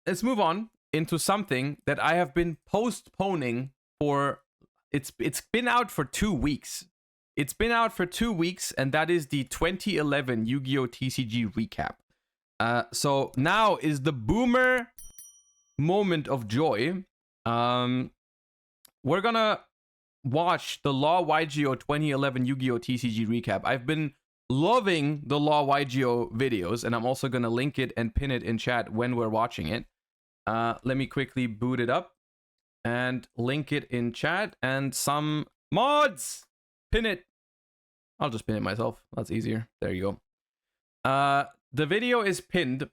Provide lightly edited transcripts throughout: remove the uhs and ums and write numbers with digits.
let's move on into something that I have been postponing for. It's been out for 2 weeks. It's been out for 2 weeks, and that is the 2011 Yu-Gi-Oh! TCG recap. So now is the boomer moment of joy. We're gonna watch the Law YGO 2011 Yu-Gi-Oh! TCG recap. I've been loving the Law YGO videos, and I'm also gonna link it and pin it in chat when we're watching it. Let me quickly boot it up and link it in chat, and some mods pin it. I'll just pin it myself. That's easier. There you go. The video is pinned.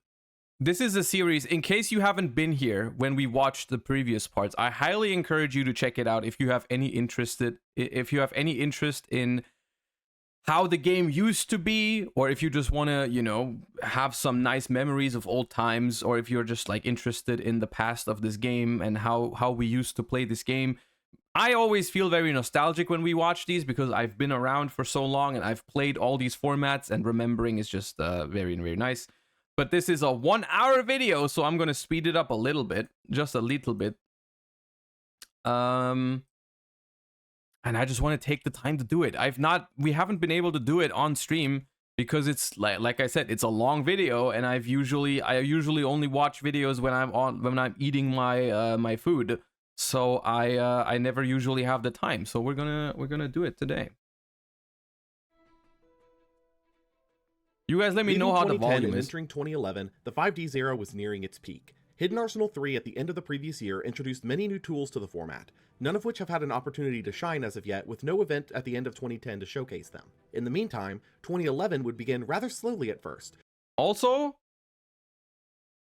This is a series. In case you haven't been here when we watched the previous parts, I highly encourage you to check it out if you have any interest in how the game used to be, or if you just want to, you know, have some nice memories of old times, or if you're just like interested in the past of this game and how we used to play this game. I always feel very nostalgic when we watch these because I've been around for so long and I've played all these formats, and remembering is just very, very nice. But this is a 1 hour video, so I'm going to speed it up a little bit, just a little bit. And I just want to take the time to do it. We haven't been able to do it on stream because it's like I said, it's a long video, and I usually only watch videos when I'm eating my food. So I never usually have the time. So we're gonna do it today. You guys let me know how the volume is. Entering 2011, the 5D Zero was nearing its peak. Hidden Arsenal 3 at the end of the previous year introduced many new tools to the format, none of which have had an opportunity to shine as of yet, with no event at the end of 2010 to showcase them. In the meantime, 2011 would begin rather slowly at first. Also,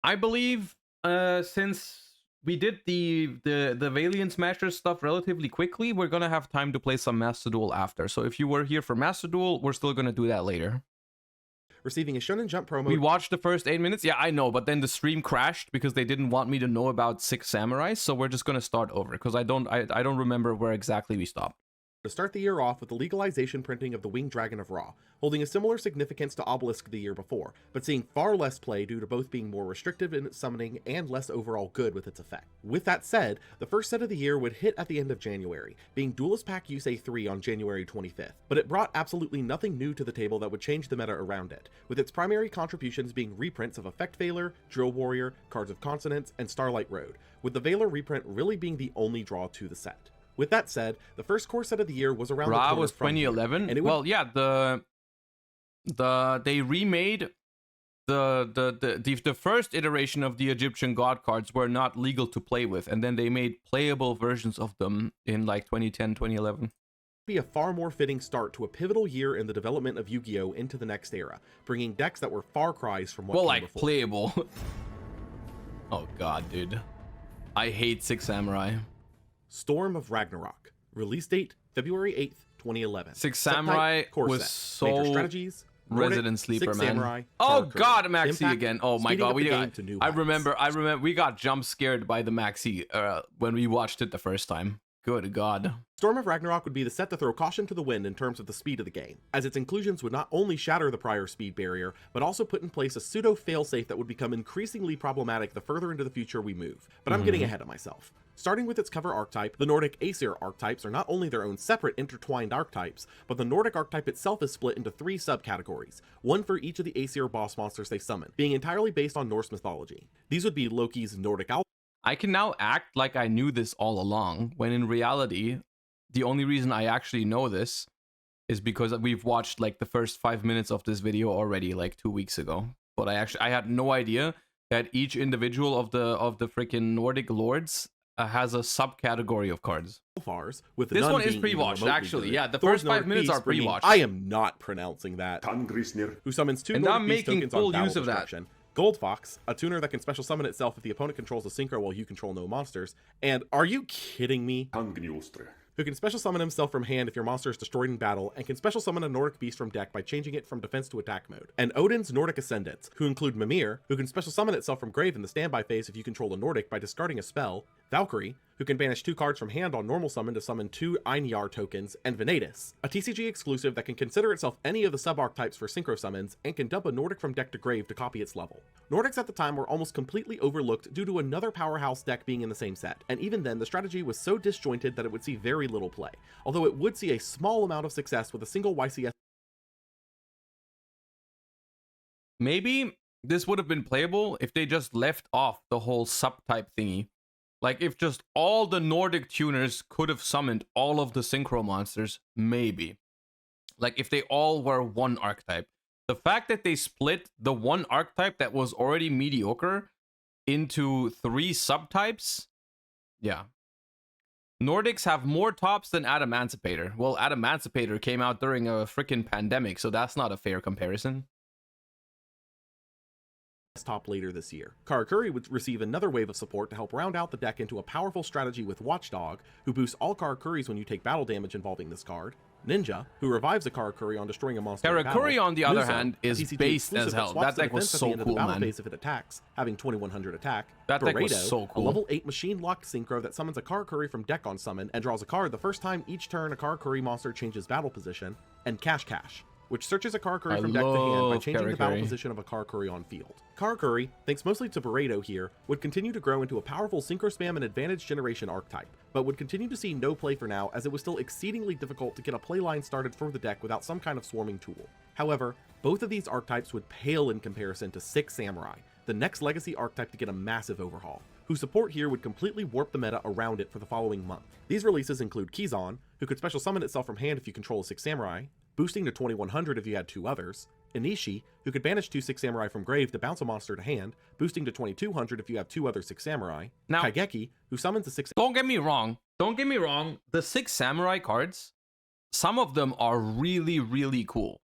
I believe since we did the Valiant Smashers stuff relatively quickly, we're gonna have time to play some Master Duel after. So if you were here for Master Duel, we're still gonna do that later. Receiving a Shonen Jump promo. We watched the first 8 minutes. Yeah, I know, but then the stream crashed because they didn't want me to know about 6 Samurais. So we're just gonna start over because I don't remember where exactly we stopped. To start the year off with the legalization printing of the Winged Dragon of Ra, holding a similar significance to Obelisk the year before, but seeing far less play due to both being more restrictive in its summoning and less overall good with its effect. With that said, the first set of the year would hit at the end of January, being Duelist Pack Yusei 3 on January 25th, but it brought absolutely nothing new to the table that would change the meta around it, with its primary contributions being reprints of Effect Veiler, Drill Warrior, Cards of Consonance, and Starlight Road, with the Veiler reprint really being the only draw to the set. With that said, the first core set of the year was around the corner was 2011, and well, yeah, they remade the first iteration of the Egyptian god cards were not legal to play with, and then they made playable versions of them in like 2010, 2011. Be a far more fitting start to a pivotal year in the development of Yu-Gi-Oh! Into the next era, bringing decks that were far cries from what came before. Playable. Oh god, dude. I hate 6 Samurai. Storm of Ragnarok. Release date February 8th, 2011. 6 Samurai was so Major strategies, Resident Sleeper, 6 man. Samurai, oh Karakuri. god, Maxx C Impact, again. Oh my god, I remember we got jump scared by the Maxx C when we watched it the first time. Good god. Storm of Ragnarok would be the set to throw caution to the wind in terms of the speed of the game, as its inclusions would not only shatter the prior speed barrier, but also put in place a pseudo failsafe that would become increasingly problematic the further into the future we move. But I'm getting ahead of myself. Starting with its cover archetype, the Nordic Aesir archetypes are not only their own separate intertwined archetypes, but the Nordic archetype itself is split into 3 subcategories, one for each of the Aesir boss monsters they summon, being entirely based on Norse mythology. These would be Loki's Nordic Owl. I can now act like I knew this all along, when in reality, the only reason I actually know this is because we've watched like the first 5 minutes of this video already like 2 weeks ago. But I had no idea that each individual of the freaking Nordic lords has a subcategory of cards. With this one is pre-watched, actually. Yeah, the first 5 minutes are pre-watched. I am not pronouncing that. Who summons 2 and Nordic I'm Beast making tokens full on battle use of that. destruction. Gold Fox, a tuner that can special summon itself if the opponent controls a Synchro while you control no monsters. And are you kidding me? Who can special summon himself from hand if your monster is destroyed in battle, and can special summon a Nordic Beast from deck by changing it from defense to attack mode. And Odin's Nordic Ascendants, who include Mimir, who can special summon itself from grave in the standby phase if you control a Nordic by discarding a spell. Valkyrie, who can banish 2 cards from hand on normal summon to summon 2 Einjar tokens, and Venatus, a TCG exclusive that can consider itself any of the sub-archetypes for synchro summons and can dump a Nordic from deck to grave to copy its level. Nordics at the time were almost completely overlooked due to another powerhouse deck being in the same set, and even then the strategy was so disjointed that it would see very little play, although it would see a small amount of success with a single YCS. Maybe this would have been playable if they just left off the whole subtype thingy. Like, if just all the Nordic tuners could have summoned all of the synchro monsters, maybe. Like, if they all were one archetype. The fact that they split the one archetype that was already mediocre into 3 subtypes, yeah. Nordics have more tops than Adamancipator. Well, Adamancipator came out during a freaking pandemic, so that's not a fair comparison. Top later this year. Karakuri would receive another wave of support to help round out the deck into a powerful strategy with Watchdog, who boosts all Karakuris when you take battle damage involving this card. Ninja, who revives a Karakuri on destroying a monster. Karakuri, on the other Muso, hand, is based as hell. That deck was so cool, man. Phase if it attacks, having 2100 attack. That deck was so cool. A level 8 machine-locked synchro that summons a Karakuri from deck on summon and draws a card the first time each turn a Karakuri monster changes battle position. And Cash, which searches a Karakuri from deck to hand by changing the battle position of a Karakuri on field. Karakuri, thanks mostly to Barredo here, would continue to grow into a powerful synchro spam and advantage generation archetype, but would continue to see no play for now as it was still exceedingly difficult to get a playline started for the deck without some kind of swarming tool. However, both of these archetypes would pale in comparison to Six Samurai, the next legacy archetype to get a massive overhaul, whose support here would completely warp the meta around it for the following month. These releases include Kizan, who could special summon itself from hand if you control a Six Samurai, boosting to 2100 if you had 2 others, Inishi, who could banish 2 Six Samurai from grave to bounce a monster to hand, boosting to 2200 if you have 2 other Six Samurai, now, Kaigeki, who summons a 6... Don't get me wrong, the Six Samurai cards, some of them are really, really cool.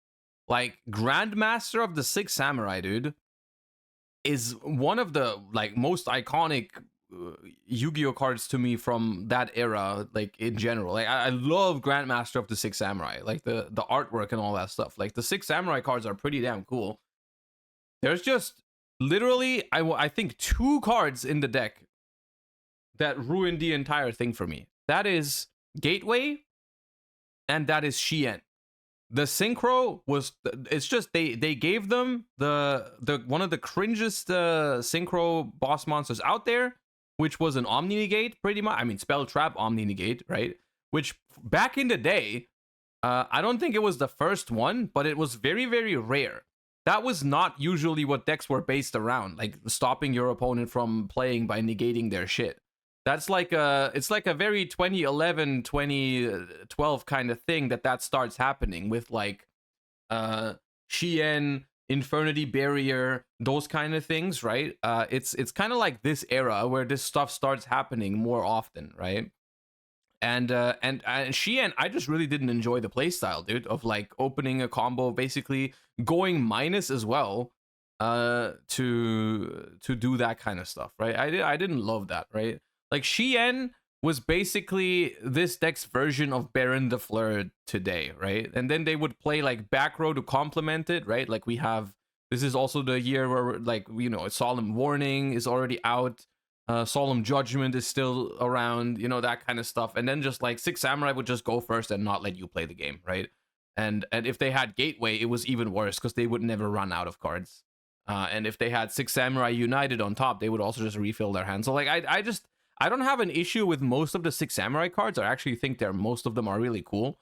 Like, Grandmaster of the Six Samurai, dude, is one of the, like, most iconic Yu-Gi-Oh cards to me from that era, like, in general. Like, I love Grandmaster of the Six Samurai, like the artwork and all that stuff. Like, the Six Samurai cards are pretty damn cool. There's just literally, I think, 2 cards in the deck that ruined the entire thing for me. That is Gateway, and that is Shien. The Synchro was, it's just they gave them the one of the cringest Synchro boss monsters out there, which was an Omni Negate, pretty much. I mean, Spell Trap Omni Negate, right? Which back in the day, I don't think it was the first one, but it was very, very rare. That was not usually what decks were based around, like stopping your opponent from playing by negating their shit. That's like it's like a very 2011, 2012 kind of thing that starts happening with like Shien, Infernity Barrier, those kind of things, right? It's kind of like this era where this stuff starts happening more often, right? And Shien, I just really didn't enjoy the playstyle, dude, of like opening a combo, basically going minus as well, to do that kind of stuff, right? I didn't love that, right? Like, Shien was basically this deck's version of Baron de Fleur today, right? And then they would play like back row to complement it, right? Like, we have, this is also the year where, like, you know, Solemn Warning is already out, Solemn Judgment is still around, you know, that kind of stuff. And then just like Six Samurai would just go first and not let you play the game, right? And if they had Gateway, it was even worse because they would never run out of cards. And if they had Six Samurai United on top, they would also just refill their hand. So like, I don't have an issue with most of the Six Samurai cards. I actually think most of them are really cool.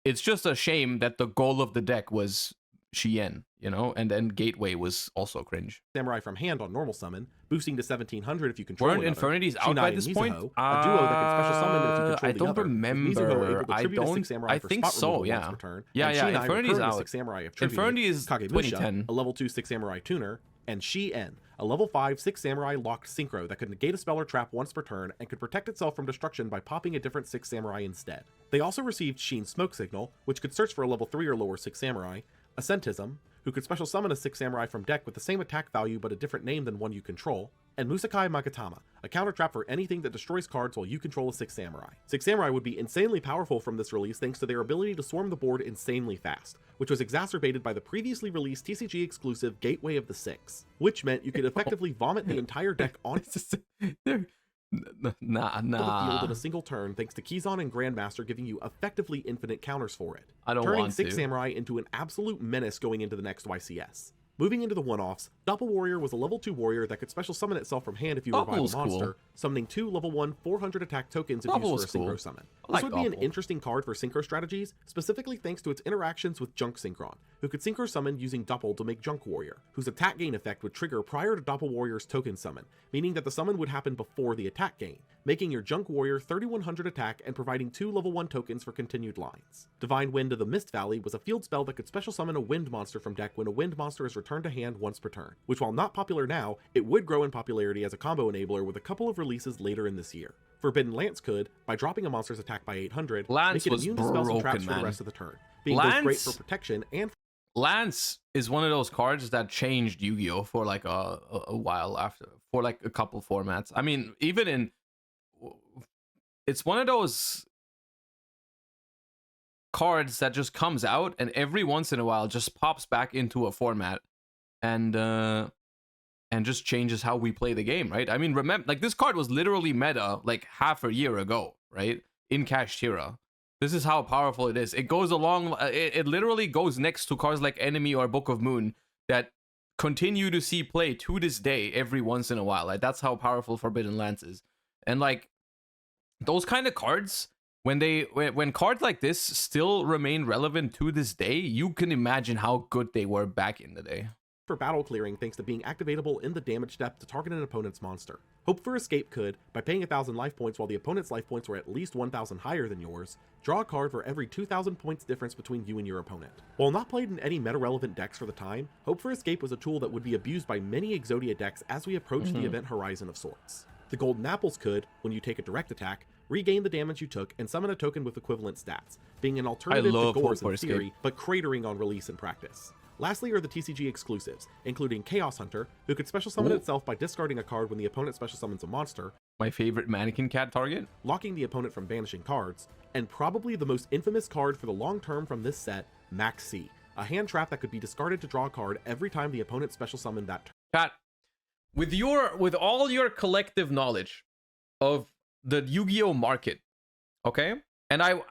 It's just a shame that the goal of the deck was Shien, you know, and then Gateway was also cringe. Samurai from hand on normal summon, boosting to 1700 if you control another. Weren't Infinities out by this point? A duo that can special summon if you control I don't remember. I think so, yeah. Yeah, Infinities out. Infinity is 2010. A level 2 Six Samurai tuner, and Shien, a level 5 Six Samurai locked synchro that could negate a spell or trap once per turn and could protect itself from destruction by popping a different Six Samurai instead. They also received Sheen's Smoke Signal, which could search for a level 3 or lower Six Samurai, Ascentism, who could special summon a Six Samurai from deck with the same attack value but a different name than one you control, and Musakai Magatama, a counter trap for anything that destroys cards while you control a Six Samurai. Six Samurai would be insanely powerful from this release thanks to their ability to swarm the board insanely fast, which was exacerbated by the previously released TCG exclusive Gateway of the Six, which meant you could effectively vomit the entire deck on Nah. the field in a single turn thanks to Kizan and Grandmaster giving you effectively infinite counters for it, I don't turning want 6 to. Samurai into an absolute menace going into the next YCS. Moving into the one-offs, Doppel Warrior was a level 2 warrior that could special summon itself from hand if you revive a monster, cool. summoning 2 level 1 400 attack tokens if used for a Synchro summon. This would be an interesting card for Synchro strategies, specifically thanks to its interactions with Junk Synchron, who could Synchro summon using Doppel to make Junk Warrior, whose attack gain effect would trigger prior to Doppel Warrior's token summon, meaning that the summon would happen before the attack gain, making your Junk Warrior 3100 attack and providing 2 level 1 tokens for continued lines. Divine Wind of the Mist Valley was a field spell that could special summon a wind monster from deck when a wind monster is returned to hand once per turn, which while not popular now, it would grow in popularity as a combo enabler with a couple of releases later in this year. Forbidden Lance could, by dropping a monster's attack by 800, Lance make it immune to spells and traps for the rest of the turn, being both great for protection and... Lance is one of those cards that changed Yu-Gi-Oh! For like a while after, for like a couple formats. I mean, even in... It's one of those cards that just comes out and every once in a while just pops back into a format and just changes how we play the game, right? I mean, remember, like, this card was literally meta like half a year ago, right? In Kashtira. This is how powerful it is. It goes along, it literally goes next to cards like Enemy or Book of Moon that continue to see play to this day every once in a while. Like, that's how powerful Forbidden Lance is. And like, those kind of cards, when cards like this still remain relevant to this day, you can imagine how good they were back in the day. For battle clearing thanks to being activatable in the damage step to target an opponent's monster. Hope for Escape could, by paying 1,000 life points while the opponent's life points were at least 1,000 higher than yours, draw a card for every 2,000 points difference between you and your opponent. While not played in any meta-relevant decks for the time, Hope for Escape was a tool that would be abused by many Exodia decks as we approach the event horizon of sorts. The Golden Apples could, when you take a direct attack, regain the damage you took and summon a token with equivalent stats, being an alternative to Gores in theory, but cratering on release in practice. Lastly are the TCG exclusives, including Chaos Hunter, who could special summon itself by discarding a card when the opponent special summons a monster, my favorite mannequin cat target, locking the opponent from banishing cards, and probably the most infamous card for the long term from this set, Maxx C, a hand trap that could be discarded to draw a card every time the opponent special summoned that turn. Cat, with all your collective knowledge of the Yu-Gi-Oh market, okay? And I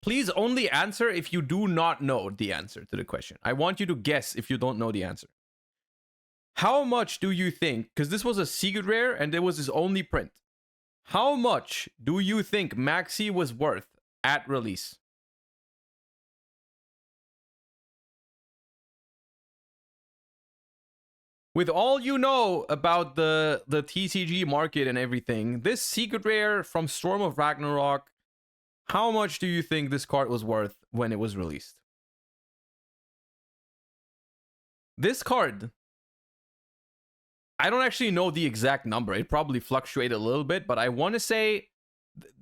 please only answer if you do not know the answer to the question. I want you to guess if you don't know the answer. How much do you think, because this was a secret rare and there was his only print, how much do you think Maxx C was worth at release? With all you know about the TCG market and everything, this secret rare from Storm of Ragnarok, how much do you think this card was worth when it was released? This card, I don't actually know the exact number. It probably fluctuated a little bit, but I want to say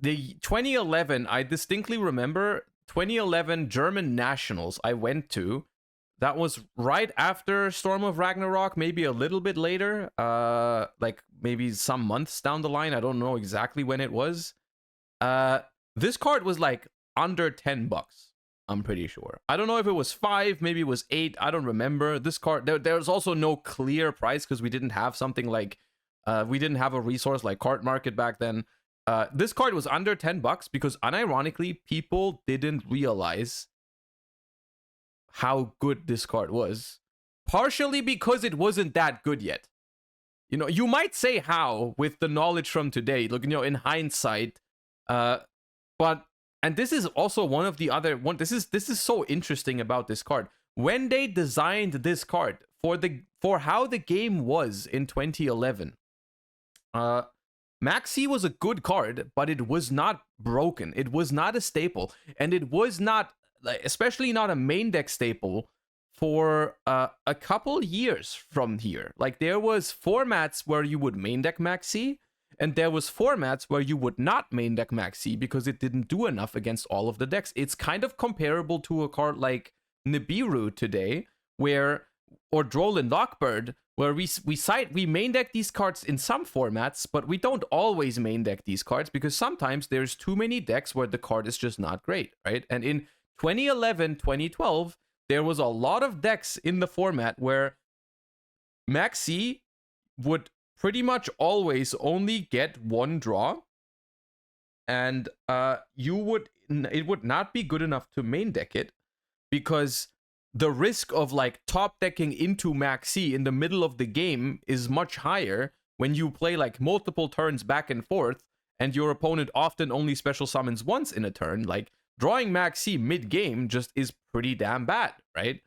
the 2011, I distinctly remember 2011 German Nationals I went to. That was right after Storm of Ragnarok, maybe a little bit later, like maybe some months down the line. I don't know exactly when it was. This card was like under $10, I'm pretty sure. I don't know if it was 5, maybe it was 8. I don't remember. This card, there was also no clear price because we didn't have something like, we didn't have a resource like Card Market back then. This card was under $10 because unironically, people didn't realize how good this card was. Partially because it wasn't that good yet. You know, you might say how with the knowledge from today, look, you know, in hindsight, but, and this is also one of the other one. This is so interesting about this card. When they designed this card for how the game was in 2011, Maxx C was a good card, but it was not broken. It was not a staple, and it was not, especially not a main deck staple for a couple years from here. Like, there was formats where you would main deck Maxx C, and there was formats where you would not main deck Maxx C because it didn't do enough against all of the decks. It's kind of comparable to a card like Nibiru today, or Droll Lockbird, where we main deck these cards in some formats, but we don't always main deck these cards because sometimes there's too many decks where the card is just not great, right? And in 2011, 2012, there was a lot of decks in the format where Maxx C would pretty much always only get one draw and it would not be good enough to main deck it, because the risk of like top decking into Maxx C in the middle of the game is much higher when you play like multiple turns back and forth, and your opponent often only special summons once in a turn. Like, drawing Maxx C mid-game just is pretty damn bad, right?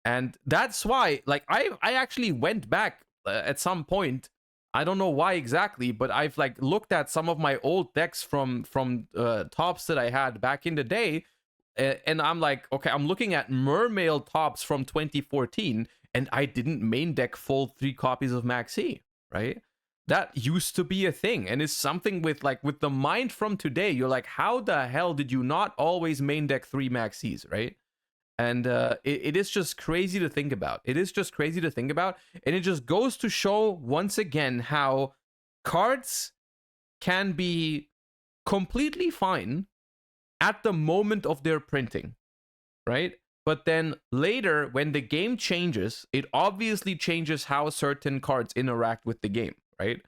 And that's why, like, I actually went back at some point. I don't know why exactly, but I've like looked at some of my old decks from tops that I had back in the day, and I'm like, okay, I'm looking at Mermail tops from 2014, and I didn't main deck full 3 copies of Maxx C, right? That used to be a thing, and it's something with the mind from today. You're like, how the hell did you not always main deck 3 Maxx Cs, right? And it is just crazy to think about. It is just crazy to think about, and it just goes to show once again how cards can be completely fine at the moment of their printing, right? But then later, when the game changes, it obviously changes how certain cards interact with the game, right?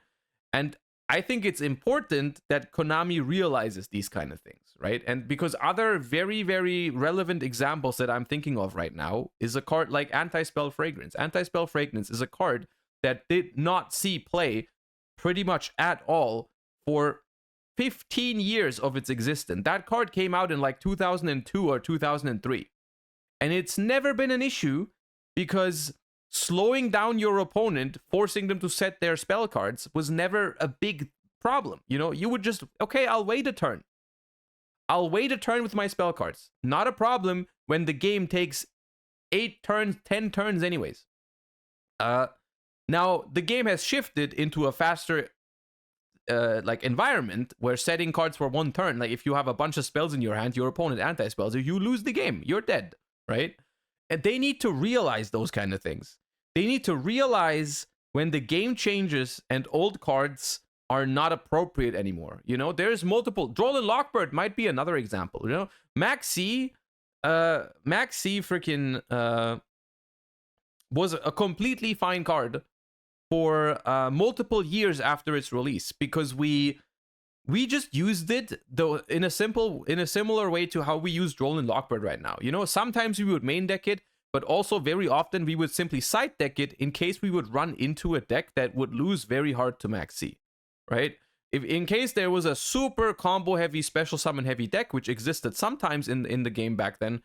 And I think it's important that Konami realizes these kind of things, right? And because other very, very relevant examples that I'm thinking of right now is a card like Anti-Spell Fragrance. Anti-Spell Fragrance is a card that did not see play pretty much at all for 15 years of its existence. That card came out in like 2002 or 2003. And it's never been an issue because slowing down your opponent, forcing them to set their spell cards, was never a big problem. You know, you would just, okay, I'll wait a turn. I'll wait a turn with my spell cards. Not a problem when the game takes 8 turns, 10 turns anyways. Now, the game has shifted into a faster like environment where setting cards for 1 turn, like if you have a bunch of spells in your hand, your opponent anti-spells, if you lose the game, you're dead, right? And they need to realize those kind of things. They need to realize when the game changes and old cards are not appropriate anymore. You know, there's multiple. Droll Lockbird might be another example. You know, Maxx C freaking was a completely fine card for multiple years after its release, because we just used it though in a similar way to how we use Droll and Lockbird right now. You know, sometimes we would main deck it, but also very often we would simply side deck it in case we would run into a deck that would lose very hard to Maxx C, right? If in case there was a super combo heavy, special summon heavy deck, which existed sometimes in the game back then,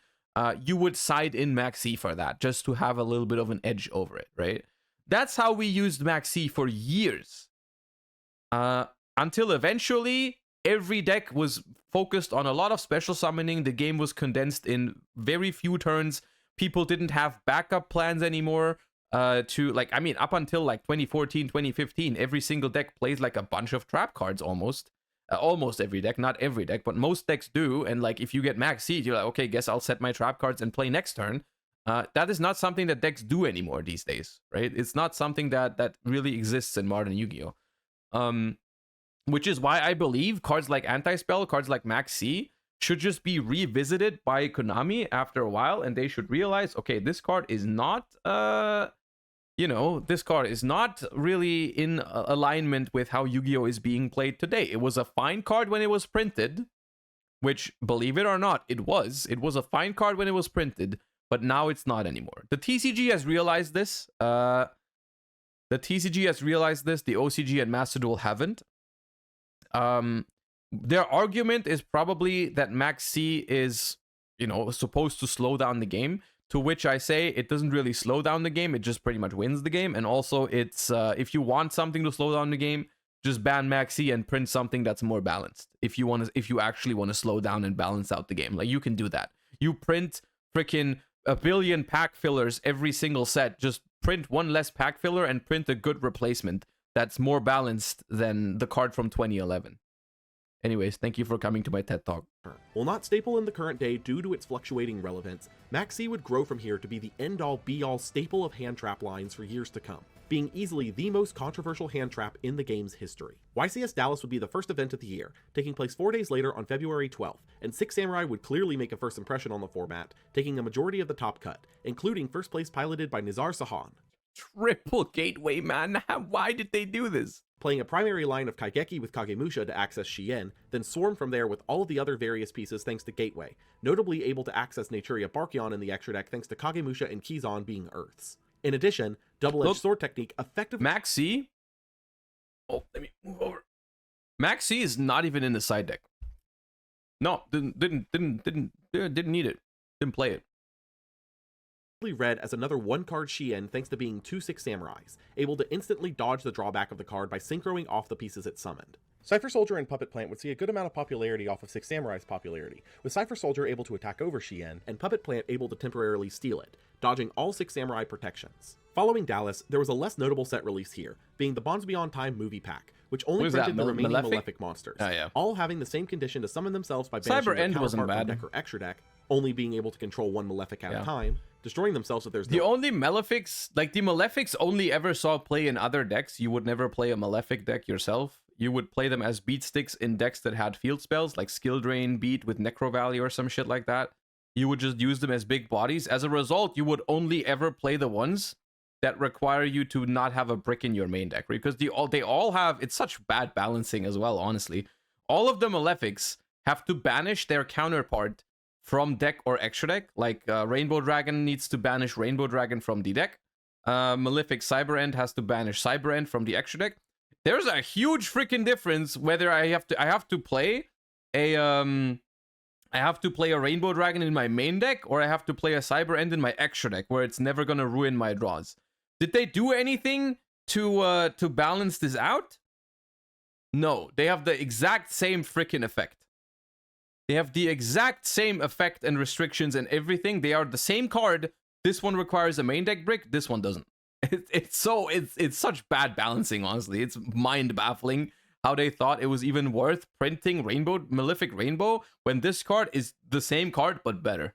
you would side in Maxx C for that, just to have a little bit of an edge over it, right? That's how we used Maxx C for years. Until eventually, every deck was focused on a lot of special summoning. The game was condensed in very few turns. People didn't have backup plans anymore. Up until like 2014, 2015, every single deck plays like a bunch of trap cards almost. Almost every deck, not every deck, but most decks do. And like if you get Maxx C, you're like, okay, guess I'll set my trap cards and play next turn. That is not something that decks do anymore these days, right? It's not something that really exists in modern Yu-Gi-Oh! Which is why I believe cards like Anti-Spell, cards like Maxx C should just be revisited by Konami after a while, and they should realize, okay, this card is not, this card is not really in alignment with how Yu-Gi-Oh! Is being played today. It was a fine card when it was printed, which, believe it or not, it was. It was a fine card when it was printed, but now it's not anymore. The TCG has realized this. The OCG and Master Duel haven't. Their argument is probably that Maxx C is, supposed to slow down the game, to which I say it doesn't really slow down the game, it just pretty much wins the game. And also it's, if you want something to slow down the game, just ban Maxx C and print something that's more balanced. If you actually want to slow down and balance out the game, like you can do that. You print freaking 1 billion pack fillers every single set, just print 1 less pack filler and print a good replacement that's more balanced than the card from 2011. Anyways, thank you for coming to my TED Talk. While not staple in the current day due to its fluctuating relevance, Maxx C would grow from here to be the end-all be-all staple of hand trap lines for years to come, being easily the most controversial hand trap in the game's history. YCS Dallas would be the first event of the year, taking place 4 days later on February 12th, and Six Samurai would clearly make a first impression on the format, taking a majority of the top cut, including first place piloted by Nizar Sahan. Triple gateway, man. Why did they do this? Playing a primary line of Kaigeki with Kagemusha to access Shien, then swarm from there with all of the other various pieces thanks to Gateway, notably able to access Naturia Barkion in the extra deck thanks to Kagemusha and Kizan being Earths. In addition, double-edged sword technique effectively... Maxx C? Oh, let me move over. Maxx C is not even in the side deck. No, didn't need it. Didn't play it. Read as another one-card Shien thanks to being 2/6 Samurais, able to instantly dodge the drawback of the card by synchroing off the pieces it summoned. Cypher Soldier and Puppet Plant would see a good amount of popularity off of 6 Samurai's popularity, with Cypher Soldier able to attack over Shien, and Puppet Plant able to temporarily steal it, dodging all 6 Samurai protections. Following Dallas, there was a less notable set release here, being the Bonds Beyond Time movie pack, which only printed the remaining Malefic monsters, all having the same condition to summon themselves by banishing their counterpart from deck or extra deck, only being able to control one Malefic at a time, destroying themselves if there's the only Malefics, like the Malefics only ever saw play in other decks. You would never play a Malefic deck yourself. You would play them as beat sticks in decks that had field spells, like Skill Drain beat with Necro Valley or some shit like that. You would just use them as big bodies. As a result, you would only ever play the ones that require you to not have a brick in your main deck, right? Because they all have, it's such bad balancing as well, honestly. All of the Malefics have to banish their counterpart from deck or extra deck. Like Rainbow Dragon needs to banish Rainbow Dragon from the deck. Malefic Cyber End has to banish Cyber End from the extra deck. There's a huge freaking difference whether I have to play a Rainbow Dragon in my main deck or I have to play a Cyber End in my extra deck where it's never gonna ruin my draws. Did they do anything to balance this out? No, they have the exact same freaking effect. They have the exact same effect and restrictions and everything. They are the same card. This one requires a main deck brick. This one doesn't. It's such bad balancing, honestly. It's mind baffling how they thought it was even worth printing Malefic Rainbow when this card is the same card but better.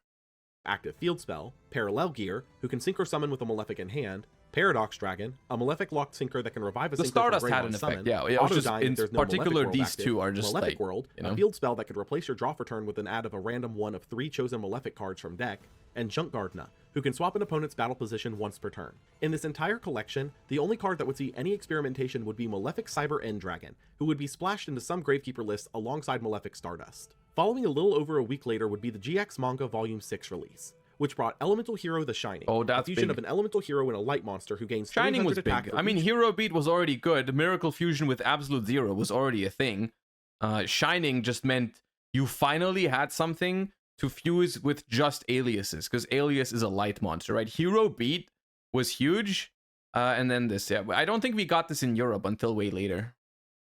Active field spell, Parallel Gear, who can synchro summon with a Malefic in hand, Paradox Dragon, a Malefic locked synchro that can revive a synchro Stardust from had an summon, effect, yeah. It was just in particular no these two are just Malefic like World, a field spell that could replace your draw for turn with an add of a random one of 3 chosen Malefic cards from deck, and Junk Gardna, who can swap an opponent's battle position once per turn. In this entire collection, the only card that would see any experimentation would be Malefic Cyber End Dragon, who would be splashed into some Gravekeeper lists alongside Malefic Stardust. Following a little over a week later would be the GX Manga Volume 6 release, which brought Elemental Hero the Shining, a fusion of an Elemental Hero and a Light Monster who gains Shining was attack big. I mean, Hero Beat was already good. Miracle Fusion with Absolute Zero was already a thing. Shining just meant you finally had something to fuse with just Aliases, because Alias is a light monster, right? Hero Beat was huge, and then this, yeah. I don't think we got this in Europe until way later.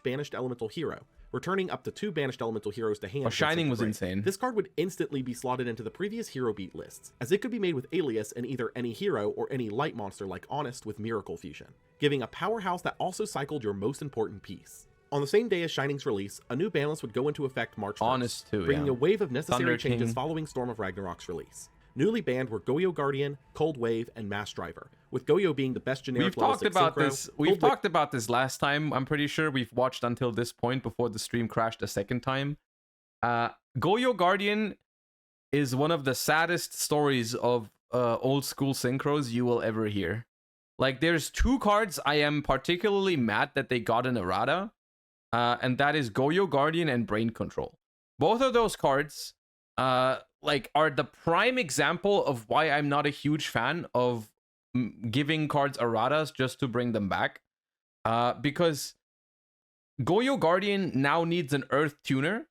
Banished Elemental Hero, returning up to 2 banished Elemental Heroes to hand. Oh, Shining was insane. This card would instantly be slotted into the previous Hero Beat lists, as it could be made with Alias and either any hero or any light monster like Honest with Miracle Fusion, giving a powerhouse that also cycled your most important piece. On the same day as Shining's release, a new ban list would go into effect March 1st, Honest too, bringing yeah. a wave of necessary Thunder changes King. following Storm of Ragnarok's release. Newly banned were Goyo Guardian, Cold Wave, and Mass Driver, with Goyo being the best generic level 6 synchro. We've talked about this last time. I'm pretty sure we've watched until this point before the stream crashed a second time. Goyo Guardian is one of the saddest stories of old school synchros you will ever hear. Like, there's 2 cards I am particularly mad that they got in errata, and that is Goyo Guardian and Brain Control. Both of those cards are the prime example of why I'm not a huge fan of giving cards erratas just to bring them back, because Goyo Guardian now needs an Earth tuner,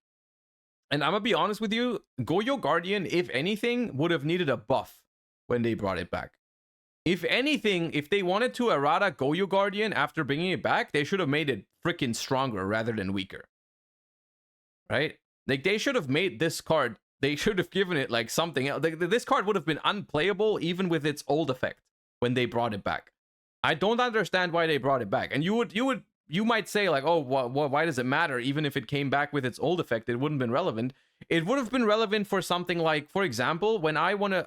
and I'm gonna be honest with you, Goyo Guardian, if anything, would have needed a buff when they brought it back. If anything, if they wanted to errata Goyo Guardian after bringing it back, they should have made it freaking stronger rather than weaker, right? Like, they should have made this card, they should have given it like something else. This card would have been unplayable even with its old effect when they brought it back. I don't understand why they brought it back. And you might say like, oh, why does it matter? Even if it came back with its old effect, it wouldn't have been relevant. It would have been relevant for something like, for example, when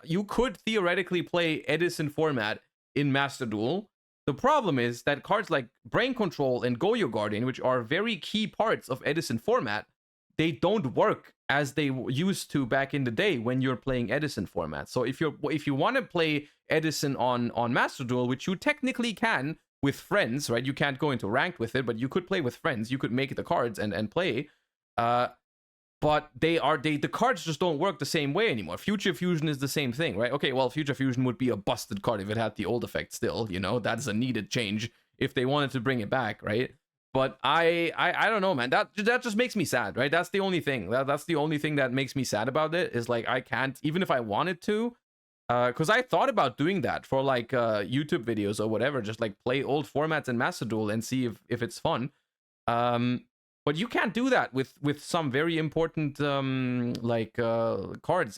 you could theoretically play Edison format in Master Duel. The problem is that cards like Brain Control and Goyo Guardian, which are very key parts of Edison format, they don't work as they used to back in the day when you're playing Edison format. So if you want to play Edison on Master Duel, which you technically can with friends, right? You can't go into ranked with it, but you could play with friends. You could make the cards and play. But the cards just don't work the same way anymore. Future Fusion is the same thing, right? Okay, well, Future Fusion would be a busted card if it had the old effect still, you know? That's a needed change if they wanted to bring it back, right? But I don't know, man. That just makes me sad, right? That's the only thing. That's the only thing that makes me sad about it, is like I can't, even if I wanted to, because I thought about doing that for like YouTube videos or whatever, just like play old formats in Master Duel and see if it's fun. But you can't do that with some very important cards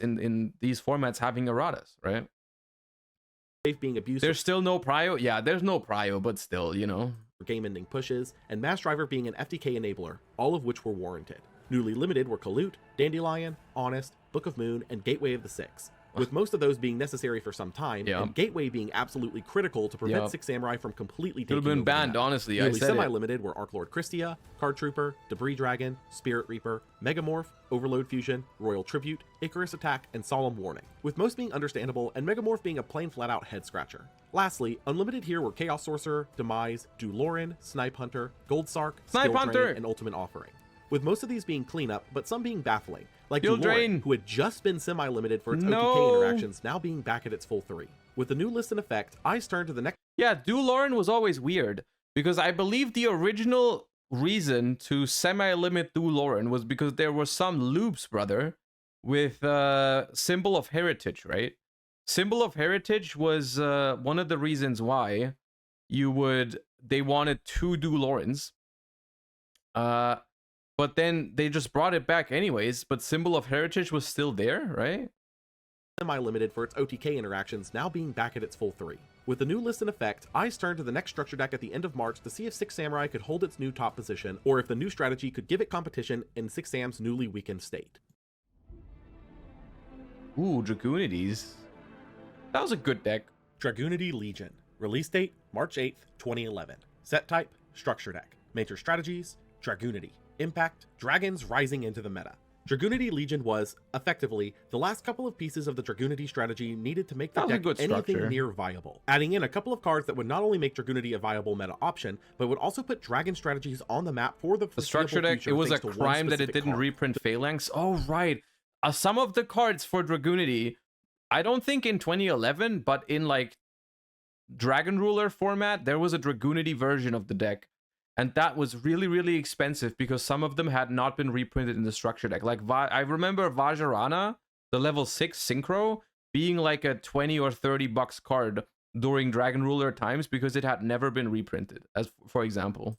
in these formats having erratas, right? Being abusive. There's still no prio. Yeah, there's no prio, but still, you know. Game-ending pushes, and Mass Driver being an FTK enabler, all of which were warranted. Newly limited were Kalut, Dandelion, Honest, Book of Moon, and Gateway of the Six, with most of those being necessary for some time, and Gateway being absolutely critical to prevent Six Samurai from completely taking over. Could have been banned, honestly. Newly semi-limited were Arc Lord Christia, Card Trooper, Debris Dragon, Spirit Reaper, Megamorph, Overload Fusion, Royal Tribute, Icarus Attack, and Solemn Warning, with most being understandable and Megamorph being a plain flat-out head-scratcher. Lastly, unlimited here were Chaos Sorcerer, Demise, Duloran, Snipe Hunter, Gold Sark, Skill Drain, and Ultimate Offering, with most of these being cleanup, but some being baffling, like Duloran, who had just been semi-limited for its OTK interactions, now being back at its full 3. With the new list in effect, eyes turn to the next... Yeah, Duloran was always weird, because I believe the original reason to semi-limit Duloran was because there were some loops, brother, with Symbol of Heritage, right? Symbol of Heritage was one of the reasons why they wanted 2 Dulorans. But then they just brought it back anyways, but Symbol of Heritage was still there, right? Semi-limited for its OTK interactions, now being back at its full 3. With the new list in effect, eyes turn to the next structure deck at the end of March to see if Six Samurai could hold its new top position, or if the new strategy could give it competition in Six Sam's newly weakened state. Ooh, Dragunities. That was a good deck. Dragunity Legion. Release date, March 8th, 2011. Set type, Structure Deck. Major strategies, Dragunity. Impact, dragons rising into the meta. Dragunity Legion was, effectively, the last couple of pieces of the Dragunity strategy needed to make the deck anything near viable, adding in a couple of cards that would not only make Dragunity a viable meta option, but would also put dragon strategies on the map for the structure deck. It was a crime that it didn't reprint Phalanx. Oh, right. Some of the cards for Dragunity, I don't think in 2011, but in like Dragon Ruler format, there was a Dragunity version of the deck. And that was really, really expensive because some of them had not been reprinted in the structure deck. Like, I remember Vajrayana, the level 6 Synchro, being like a 20 or 30 bucks card during Dragon Ruler times because it had never been reprinted, as for example.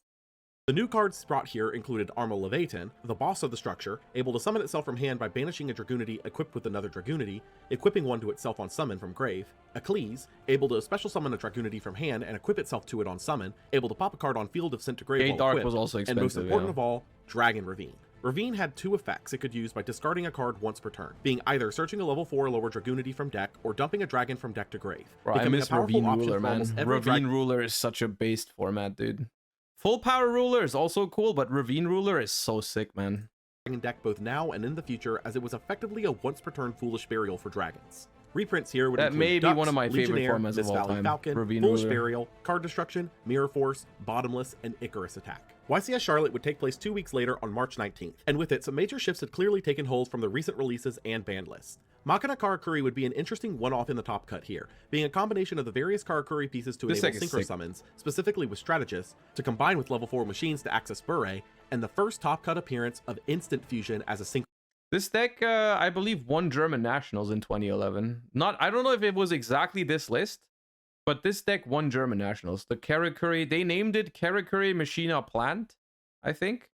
The new cards brought here included Arma Leviathan, the boss of the structure, able to summon itself from hand by banishing a Dragunity equipped with another Dragunity, equipping one to itself on summon from grave, Eccles, able to special summon a Dragunity from hand and equip itself to it on summon, able to pop a card on field if sent to grave while equipped, was also expensive, and most important of all, Dragon Ravine. Ravine had 2 effects it could use by discarding a card once per turn, being either searching a level 4 lower Dragunity from deck, or dumping a dragon from deck to grave. Bro, I miss Ravine Ruler, man. Ravine Ruler is such a based format, dude. Full Power Ruler is also cool, but Ravine Ruler is so sick, man. Dragon deck both now and in the future, as it was effectively a once per turn Foolish Burial for dragons. Reprints here would include may Ducks, be one of my favorite Legionnaire, formats Miss of all Valley time. Falcon, Ravine Foolish Ruler. Burial, Card Destruction, Mirror Force, Bottomless, and Icarus Attack. YCS Charlotte would take place 2 weeks later on March 19th, and with it, some major shifts had clearly taken hold from the recent releases and banned lists. Machina Karakuri would be an interesting one-off in the top cut here, being a combination of the various Karakuri pieces to enable Synchro summons, specifically with Strategists, to combine with level 4 machines to access Bure, and the first top cut appearance of Instant Fusion as a Synchro. This deck, I believe, won German Nationals in 2011. I don't know if it was exactly this list, but this deck won German Nationals. The Karakuri, they named it Karakuri Machina Plant, I think.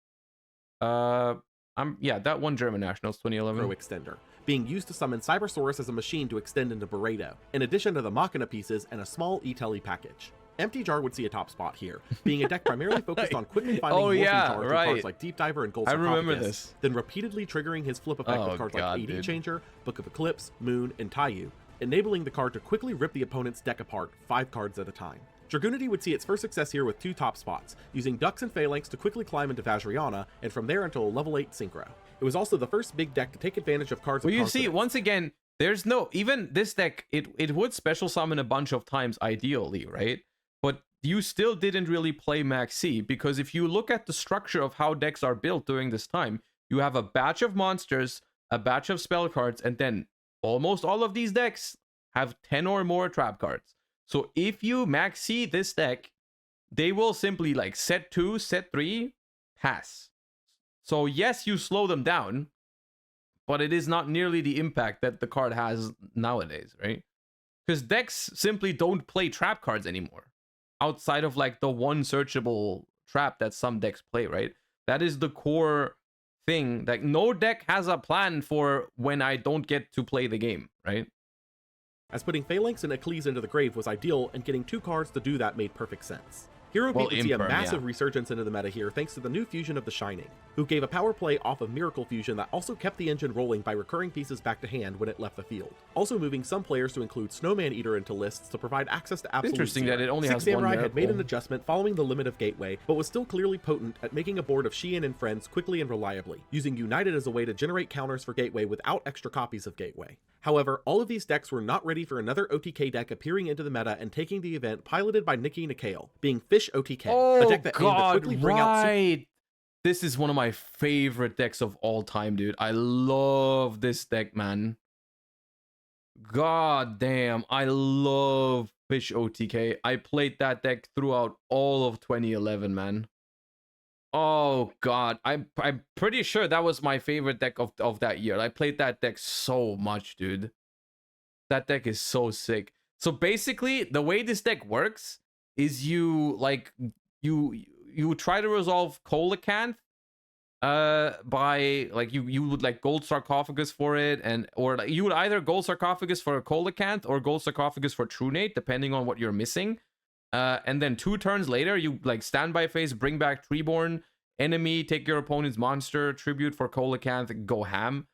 Yeah, that won German Nationals 2011. Extender, being used to summon Cybersaurus as a machine to extend into Burrito, in addition to the Machina pieces and a small E-Tele package. Empty Jar would see a top spot here, being a deck primarily focused on quickly finding Morphing Jar through cards like Deep Diver and Gold Sarcophagus, remember this. then repeatedly triggering his flip effect with cards like AD Changer, Book of Eclipse, Moon, and Taiyu, enabling the card to quickly rip the opponent's deck apart 5 cards at a time. Dragunity would see its first success here with 2 top spots, using Ducks and Phalanx to quickly climb into Vajrayana, and from there until a level 8 Synchro. It was also the first big deck to take advantage of cards Well, of you see, confidence. once again, there's no, even this deck, it would special summon a bunch of times ideally, right? But you still didn't really play Maxx C, because if you look at the structure of how decks are built during this time, you have a batch of monsters, a batch of spell cards, and then almost all of these decks have 10 or more trap cards. So if you Maxx C this deck, they will simply like set 2, set 3, pass. So yes, you slow them down, but it is not nearly the impact that the card has nowadays, right? Because decks simply don't play trap cards anymore, outside of like the one searchable trap that some decks play, right? That is the core thing. Like no deck has a plan for when I don't get to play the game, right? As putting Phalanx and Eccles into the grave was ideal, and getting 2 cards to do that made perfect sense. Hero Beat would see a massive resurgence into the meta here thanks to the new fusion of the Shining, who gave a power play off of Miracle Fusion that also kept the engine rolling by recurring pieces back to hand when it left the field, also moving some players to include Snowman Eater into lists to provide access to absolute Interesting zero. that it only Six has Samurai one had made an miracle. adjustment following the limit of Gateway, but was still clearly potent at making a board of Sheehan and friends quickly and reliably, using United as a way to generate counters for Gateway without extra copies of Gateway. However, all of these decks were not ready for another OTK deck appearing into the meta and taking the event, piloted by Nikki Nikhail, being Fish OTK, a deck that aimed to quickly bring out This is one of my favorite decks of all time, dude. I love this deck, man. God damn, I love Fish OTK. I played that deck throughout all of 2011, man. Oh god, I'm pretty sure that was my favorite deck of that year. I played that deck so much, dude. That deck is so sick. So basically, the way this deck works is you try to resolve Coelacanth by like you would like Gold Sarcophagus for it, and or like, you would either Gold Sarcophagus for a Coelacanth or Gold Sarcophagus for Trunate, depending on what you're missing. And then 2 turns later, you like standby phase, bring back Treeborn, enemy, take your opponent's monster, tribute for Coelacanth, go ham.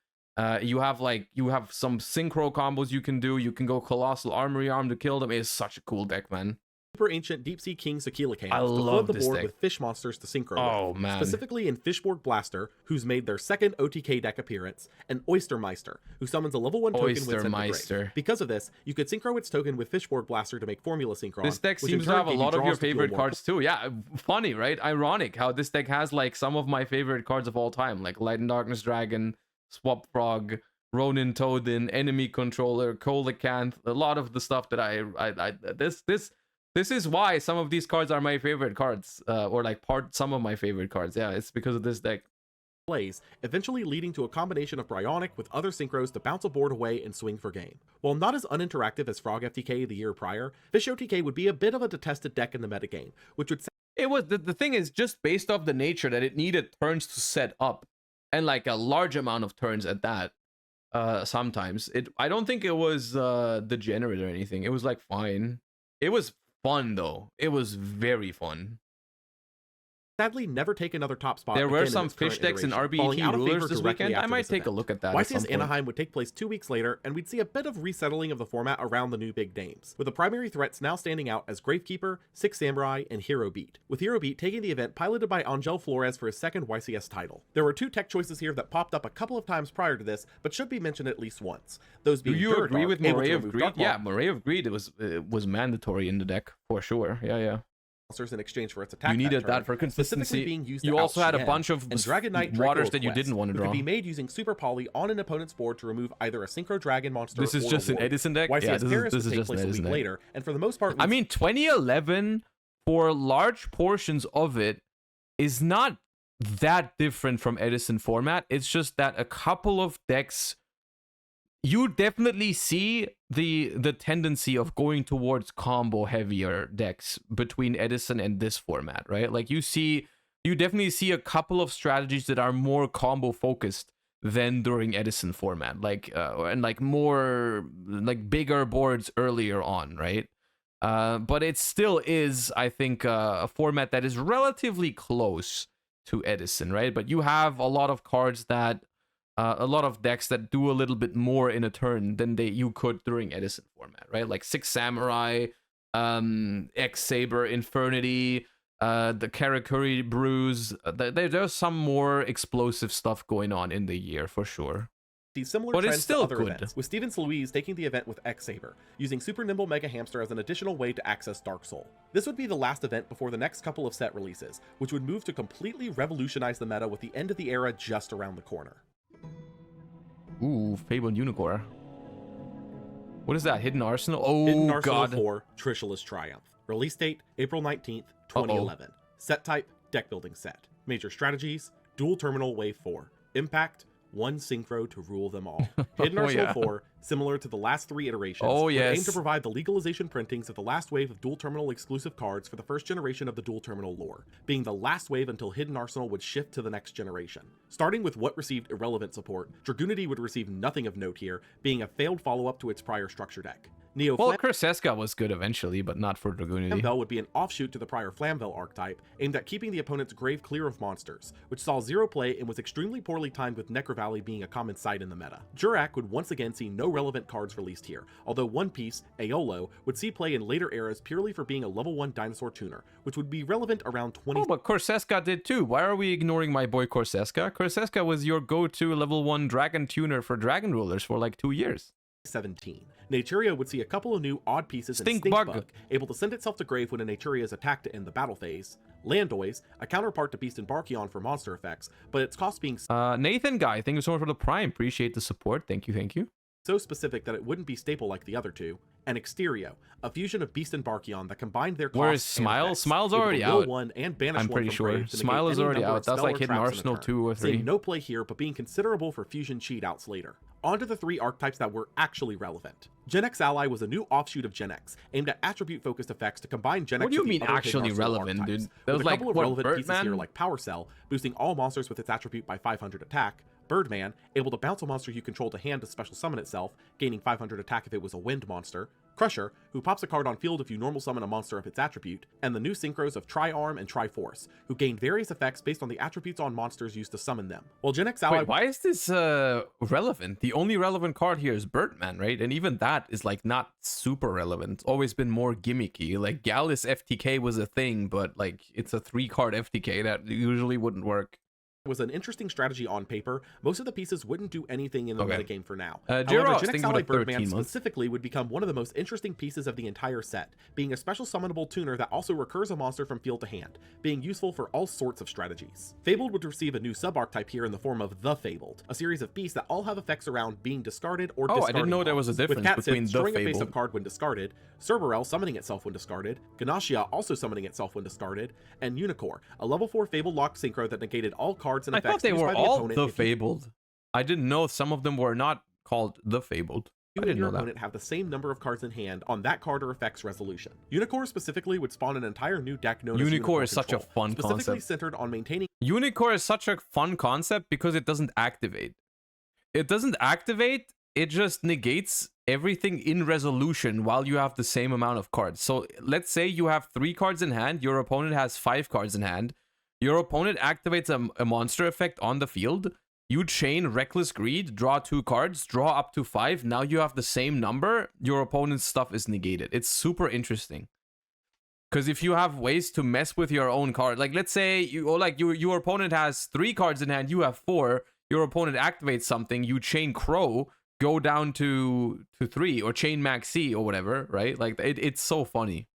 You have some synchro combos you can do. You can go Colossal Armory Arm to kill them. It is such a cool deck, man. Super Ancient Deep Sea King Sakila I to love flood the this board deck. with fish monsters to synchro Oh, with. man. Specifically in Fishborg Blaster, who's made their second OTK deck appearance, and Oystermeister, who summons a level 1 token when sent to Oystermeister. grave. Because of this, you could synchro its token with Fishborg Blaster to make Formula Synchron. This deck which in seems to turn have a gave you lot of your draws to fuel favorite more cards too. Yeah, funny, right? Ironic how this deck has like some of my favorite cards of all time, like Light and Darkness Dragon, Swap Frog, Ronin Toadin, Enemy Controller, Coelacanth. A lot of the stuff that this is why some of these cards are my favorite cards, or like some of my favorite cards. Yeah, it's because of this deck. plays, eventually leading to a combination of Bryonic with other synchros to bounce a board away and swing for game. While not as uninteractive as Frog FTK the year prior, Fish OTK would be a bit of a detested deck in the metagame, which would It was the thing is just based off the nature that it needed turns to set up, and like a large amount of turns at that. Sometimes I don't think it was degenerate or anything. It was like fine. It was fun though. It was very fun. sadly never take another top spot. There were again in some its fish current decks and iteration, falling RBET out of rulers favor this directly weekend. I after might this take a event. look at that. At some YCS point. Anaheim would take place 2 weeks later, and we'd see a bit of resettling of the format around the new big names, with the primary threats now standing out as Gravekeeper, Six Samurai, and Hero Beat, with Hero Beat taking the event piloted by Angel Flores for his second YCS title. There were 2 tech choices here that popped up a couple of times prior to this, but should be mentioned at least once. Those Do being you Duradark, agree with able Moray to of remove Greed? Dark Yeah, Moray of Greed was mandatory in the deck for sure. Yeah. monsters in exchange for its attack. You needed turn, that for specifically consistency. being used You to also had a out-Shien, bunch of and Dragonite waters Draco that you Quest, didn't want to who draw. could be made using Super Poly on an opponent's board to remove either a Synchro Dragon monster This is or just a an warrior. Edison deck. YCS Yeah, Paris this would is take just an place a Edison week deck. later, and for the most part, I mean, 2011 for large portions of it is not that different from Edison format. It's just that a couple of decks, you definitely see the tendency of going towards combo heavier decks between Edison and this format, right? Like you definitely see a couple of strategies that are more combo focused than during Edison format, like and like more like bigger boards earlier on, right? But it still is, I think, a format that is relatively close to Edison, right? But you have a lot of cards that, a lot of decks that do a little bit more in a turn than you could during Edison format, right? Like Six Samurai, X-Saber, Infernity, the Karakuri Bruise. There's some more explosive stuff going on in the year for sure. These similar But it's trends to still other good. events, with Stevens Louise taking the event with X-Saber, using Super Nimble Mega Hamster as an additional way to access Dark Soul. This would be the last event before the next couple of set releases, which would move to completely revolutionize the meta with the end of the era just around the corner. Ooh, Fabled Unicorn. What is that? Hidden Arsenal? Oh, Hidden Arsenal God. 4, Trishula's Triumph. Release date, April 19th, 2011. Set type, deck building set. Major strategies, dual terminal wave 4. Impact, one synchro to rule them all. Hidden Arsenal 4, similar to the last 3 iterations, would aim to provide the legalization printings of the last wave of dual terminal exclusive cards for the first generation of the dual terminal lore, being the last wave until Hidden Arsenal would shift to the next generation. Starting with what received irrelevant support, Dragunity would receive nothing of note here, being a failed follow-up to its prior structure deck. Well, Kurseska was good eventually, but not for Dragunity. Flamvel would be an offshoot to the prior Flamvel archetype, aimed at keeping the opponent's grave clear of monsters, which saw 0 play and was extremely poorly timed with Necro Valley being a common sight in the meta. Jurak would once again see no relevant cards released here, although one piece, Aolo, would see play in later eras purely for being a level 1 dinosaur tuner, which would be relevant around 20... Oh, but Kurseska did too. Why are we ignoring my boy Kurseska? Kurseska was your go-to level 1 dragon tuner for dragon rulers for like 2 years. 17. Naturia would see a couple of new odd pieces in Stink Stinkbug, Bug, able to send itself to grave when a Naturia is attacked to end the battle phase. Landoys, a counterpart to Beast and Barkion for monster effects, but its cost being Nathan Guy, thank you so much for the Prime. Appreciate the support. Thank you. so specific that it wouldn't be staple like the other two. And Exterio, a fusion of Beast and Barkion that combined their costs. Where is Smile? Smile's already out. One and banish I'm one pretty from sure. grave to Smile negate is any already number out. of That's spell like or Hidden traps in a Arsenal turn, 2 or 3. seeing no play here, but being considerable for fusion cheat outs later. On to the 3 archetypes that were actually relevant. Gen X Ally was a new offshoot of Gen X, aimed at attribute-focused effects to combine Gen X What do you with the mean other actually Hidden Arsenal relevant, archetypes, dude? That was with a like, couple of what, relevant pieces Birdman? here like Power Cell, boosting all monsters with its attribute by 500 attack, Birdman, able to bounce a monster you control to hand to special summon itself, gaining 500 attack if it was a wind monster, Crusher, who pops a card on field if you normal summon a monster of its attribute, and the new synchros of Tri-Arm and Tri-Force, who gained various effects based on the attributes on monsters used to summon them. While Gen X Ally... Wait, why is this relevant? The only relevant card here is Birdman, right? And even that is like not super relevant. Always been more gimmicky. Like Gallus FTK was a thing, but like it's a 3-card FTK that usually wouldn't work. Was an interesting strategy on paper. Most of the pieces wouldn't do anything in the metagame for now. However, J-Ross, Gen X Ally like Birdman specifically would become one of the most interesting pieces of the entire set, being a special summonable tuner that also recurs a monster from field to hand, being useful for all sorts of strategies. Fabled would receive a new sub-archetype here in the form of the Fabled, a series of beasts that all have effects around being discarded or discarding. I didn't know there was a difference between the storing a Fabled. face-up card when discarded, Cerberell summoning itself when discarded, Ganashia also summoning itself when discarded, and Unicorn, a level 4 Fabled locked synchro that negated all cards and effects. I thought they used were by all opponent the Fabled. I didn't know some of them were not called the Fabled. I didn't know that. Opponent have the same number of cards in hand on that card or effect's resolution. Unicorn specifically would spawn an entire new deck known as Unicorn is such a Control, fun specifically concept. centered on maintaining Unicorn is such a fun concept because it doesn't activate. It doesn't activate, it just negates everything in resolution while you have the same amount of cards. So let's say you have 3 cards in hand, your opponent has 5 cards in hand. Your opponent activates a monster effect on the field. You chain Reckless Greed, draw 2 cards, draw up to 5. Now you have the same number. Your opponent's stuff is negated. It's super interesting. Because if you have ways to mess with your own card, like let's say your opponent has 3 cards in hand, you have 4. Your opponent activates something, you chain Crow, go down to 3, or chain Maxx C or whatever, right? Like it's so funny.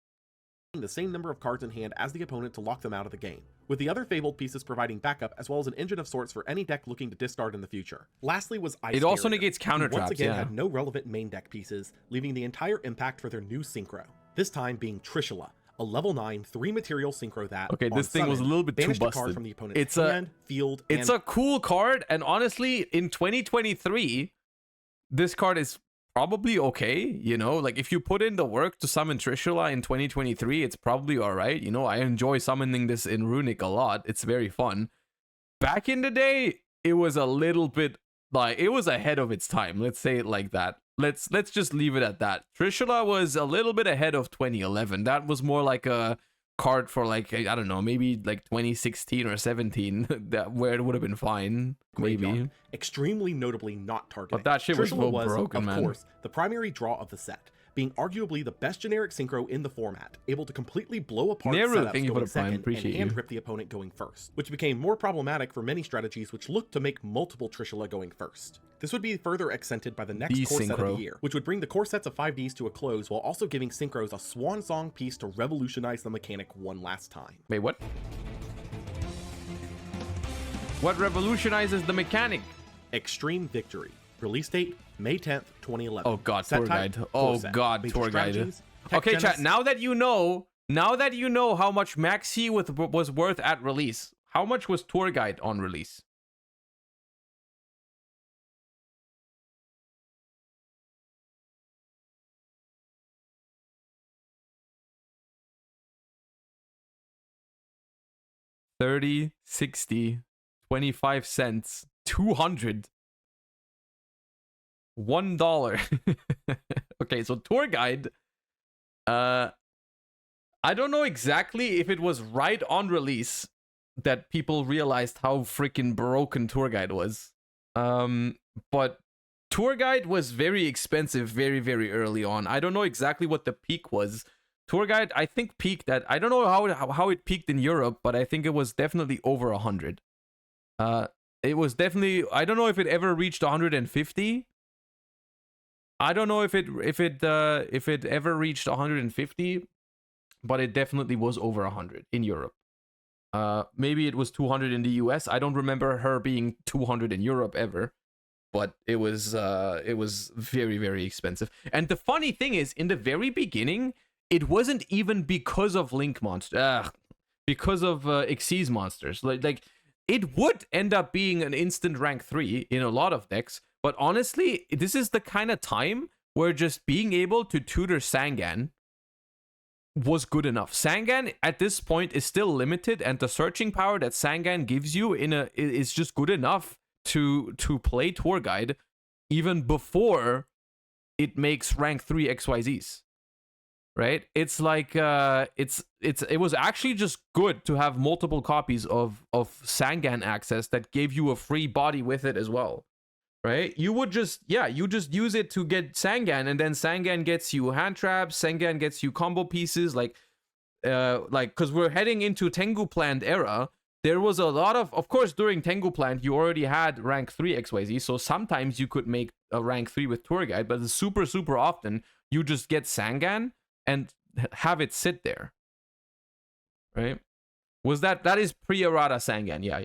the same number of cards in hand as the opponent to lock them out of the game, with the other Fabled pieces providing backup as well as an engine of sorts for any deck looking to discard in the future. Lastly was Ice It also Barrier, negates counter who once traps, again yeah. had no relevant main deck pieces, leaving the entire impact for their new Synchro, this time being Trishula, a level 9 3-material Synchro that, Okay, this thing was a little bit too banished a card busted. from the opponent's It's hand, field, It's a cool card, and honestly, in 2023, this card is probably okay, you know? Like, if you put in the work to summon Trishula in 2023, it's probably alright, you know? I enjoy summoning this in Runic a lot. It's very fun. Back in the day, it was a little bit, like, it was ahead of its time. Let's say it like that. Let's just leave it at that. Trishula was a little bit ahead of 2011. That was more like a card for, like, I don't know, maybe like 2016 or 17, that where it would have been fine, maybe. extremely notably not targeted. But that shit was Trishula well broken, of man. course, the primary draw of the set, being arguably the best generic synchro in the format, able to completely blow apart Neru, setups thank you for going the prime. second Appreciate and you. rip the opponent going first, which became more problematic for many strategies which looked to make multiple Trishula going first. This would be further accented by the next core set of the year, which would bring the core sets of 5Ds to a close while also giving synchros a swan song piece to revolutionize the mechanic one last time. Wait, what? What revolutionizes the mechanic? Extreme Victory. Release date, May 10th, 2011. Oh god, Set tour type, guide. Oh set. god, Basic tour guide. strategies, tech Okay, chat, genesis- now that you know how much Maxx C was worth at release, how much was tour guide on release? $30, $60, 25 cents, 200, $1. Okay, so tour guide. I don't know exactly if it was right on release that people realized how freaking broken tour guide was. But tour guide was very expensive very, very early on. I don't know exactly what the peak was. Tour guide, I think, peaked at, I don't know how it peaked in Europe, but I think it was definitely over 100. It was definitely, I don't know if it ever reached 150. I don't know if it ever reached 150, but it definitely was over 100 in Europe. Maybe it was 200 in the US. I don't remember her being 200 in Europe ever, but it was very, very expensive. And the funny thing is, in the very beginning, it wasn't even because of Link monster, because of Xyz monsters. Like it would end up being an instant rank 3 in a lot of decks, but honestly, this is the kind of time where just being able to tutor Sangan was good enough. Sangan at this point is still limited, and the searching power that Sangan gives you is just good enough to play tour guide even before it makes rank 3 XYZs. Right? It's like it was actually just good to have multiple copies of Sangan access that gave you a free body with it as well. Right? You just use it to get Sangan, and then Sangan gets you hand traps, Sangan gets you combo pieces, like because we're heading into Tengu Plant era. There was a lot of course, during Tengu Plant, you already had rank 3 XYZ, so sometimes you could make a rank 3 with tour guide, but super, super often you just get Sangan and have it sit there. Right? Was that is pre-errata Sangan? Yeah.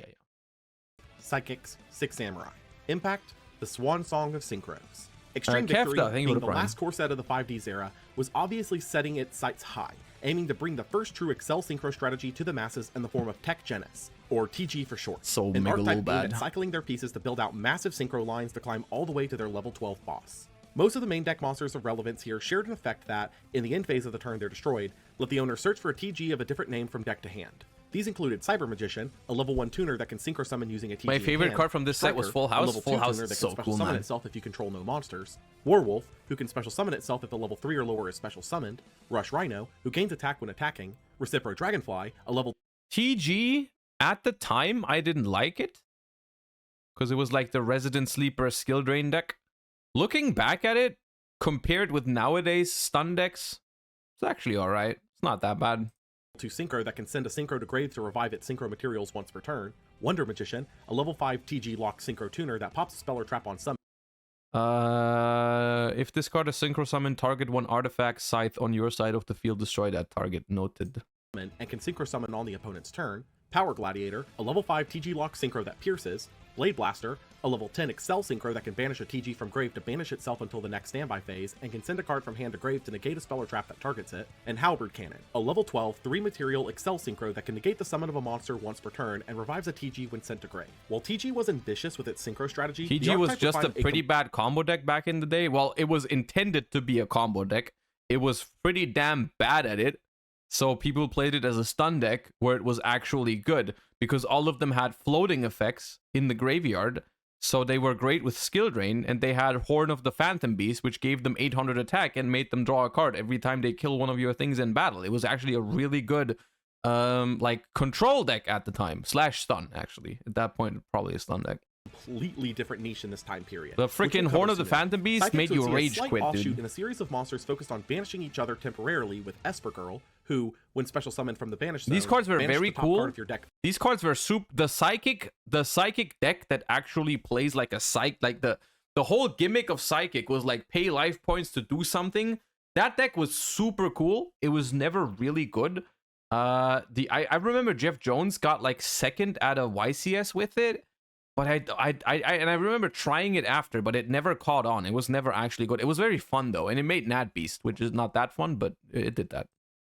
Psychics, 6 Samurai. Impact, the swan song of synchros. Extreme Kefta, Victory, thank you being for the the prime. last core set of the 5Ds era, was obviously setting its sights high, aiming to bring the first true Excel synchro strategy to the masses in the form of Tech Genesis, or TG for short. So an mega low archetype aimed bad. at cycling their pieces to build out massive synchro lines to climb all the way to their level 12 boss. Most of the main deck monsters of relevance here shared an effect that, in the end phase of the turn they're destroyed, let the owner search for a TG of a different name from deck to hand. These included Cyber Magician, a level 1 tuner that can synchro summon using a TG. My favorite hand, card from this set was Striker, Full a House. level Full 2 House tuner is that so can special cool, summon man. itself if you control no monsters. Werewolf, who can special summon itself if the level 3 or lower is special summoned. Rush Rhino, who gains attack when attacking. Recipro Dragonfly, a level TG, at the time, I didn't like it, because it was like the Resident Sleeper skill drain deck. Looking back at it, compared with nowadays stun decks, it's actually alright. It's not that bad. 2 synchro that can send a synchro to grave to revive its synchro materials once per turn. Wonder Magician, a level 5 TG locked synchro tuner that pops a spell or trap on summon. If this card is synchro summon, target one artifact scythe on your side of the field, destroy that target. Noted. And can synchro summon on the opponent's turn. Power Gladiator, a level 5 TG lock synchro that pierces. Blade Blaster, a level 10 Excel synchro that can banish a TG from grave to banish itself until the next standby phase, and can send a card from hand to grave to negate a spell or trap that targets it. And Halberd Cannon, a level 12 3 material Excel synchro that can negate the summon of a monster once per turn and revives a TG when sent to grave. While TG was ambitious with its synchro strategy, the TG was archetype just a refined pretty bad combo deck back in the day. Well, it was intended to be a combo deck. It was pretty damn bad at it. So people played it as a stun deck where it was actually good, because all of them had floating effects in the graveyard. So they were great with skill drain, and they had Horn of the Phantom Beast, which gave them 800 attack and made them draw a card every time they kill one of your things in battle. It was actually a really good like control deck at the time, / stun actually. At that point, probably a stun deck. completely different niche in this time period. The freaking Horn of the Phantom Beast made you rage quit, dude. In a series of monsters focused on banishing each other temporarily with Esper Girl, who, when special summoned from the banished zone, these cards were very cool. These cards were the psychic deck that actually plays like a psych, like the whole gimmick of psychic was like pay life points to do something. That deck was super cool. It was never really good. I remember Jeff Jones got like second at a YCS with it, but I remember trying it after, but it never caught on. It was never actually good. It was very fun though, and it made Nat Beast, which is not that fun, but it did that.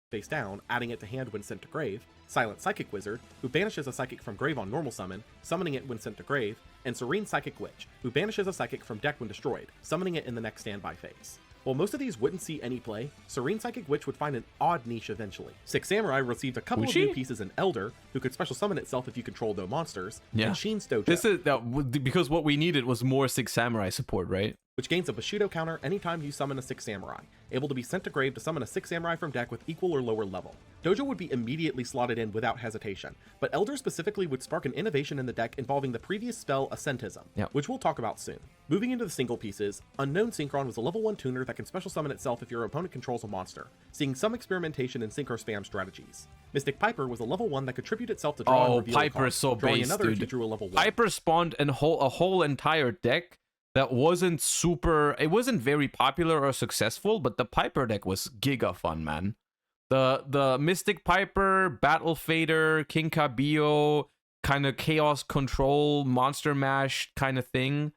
Face down, adding it to hand when sent to grave, Silent Psychic Wizard, who banishes a psychic from grave on normal summon, summoning it when sent to grave, and Serene Psychic Witch, who banishes a psychic from deck when destroyed, summoning it in the next standby phase. While most of these wouldn't see any play, Serene Psychic Witch would find an odd niche eventually. Six Samurai received a couple of new pieces in Elder, who could special summon itself if you control no monsters, and Sheen's Dojo. This is because what we needed was more Six Samurai support, right? Which gains a Bushido counter anytime you summon a Six Samurai, able to be sent to grave to summon a Six Samurai from deck with equal or lower level. Dojo would be immediately slotted in without hesitation, but Elder specifically would spark an innovation in the deck involving the previous spell Ascentism, which we'll talk about soon. Moving into the single pieces, Unknown Synchron was a level 1 tuner that can special summon itself if your opponent controls a monster, seeing some experimentation in Synchro spam strategies. Mystic Piper was a level 1 that could tribute itself to draw and reveal Piper a card, is so drawing based, another dude. if you drew a level 1. Piper spawned a whole entire deck that wasn't super, it wasn't very popular or successful, but the Piper deck was giga fun, man. The Mystic Piper, Battle Fader, King Cabillo, kind of chaos control, monster mash kind of thing.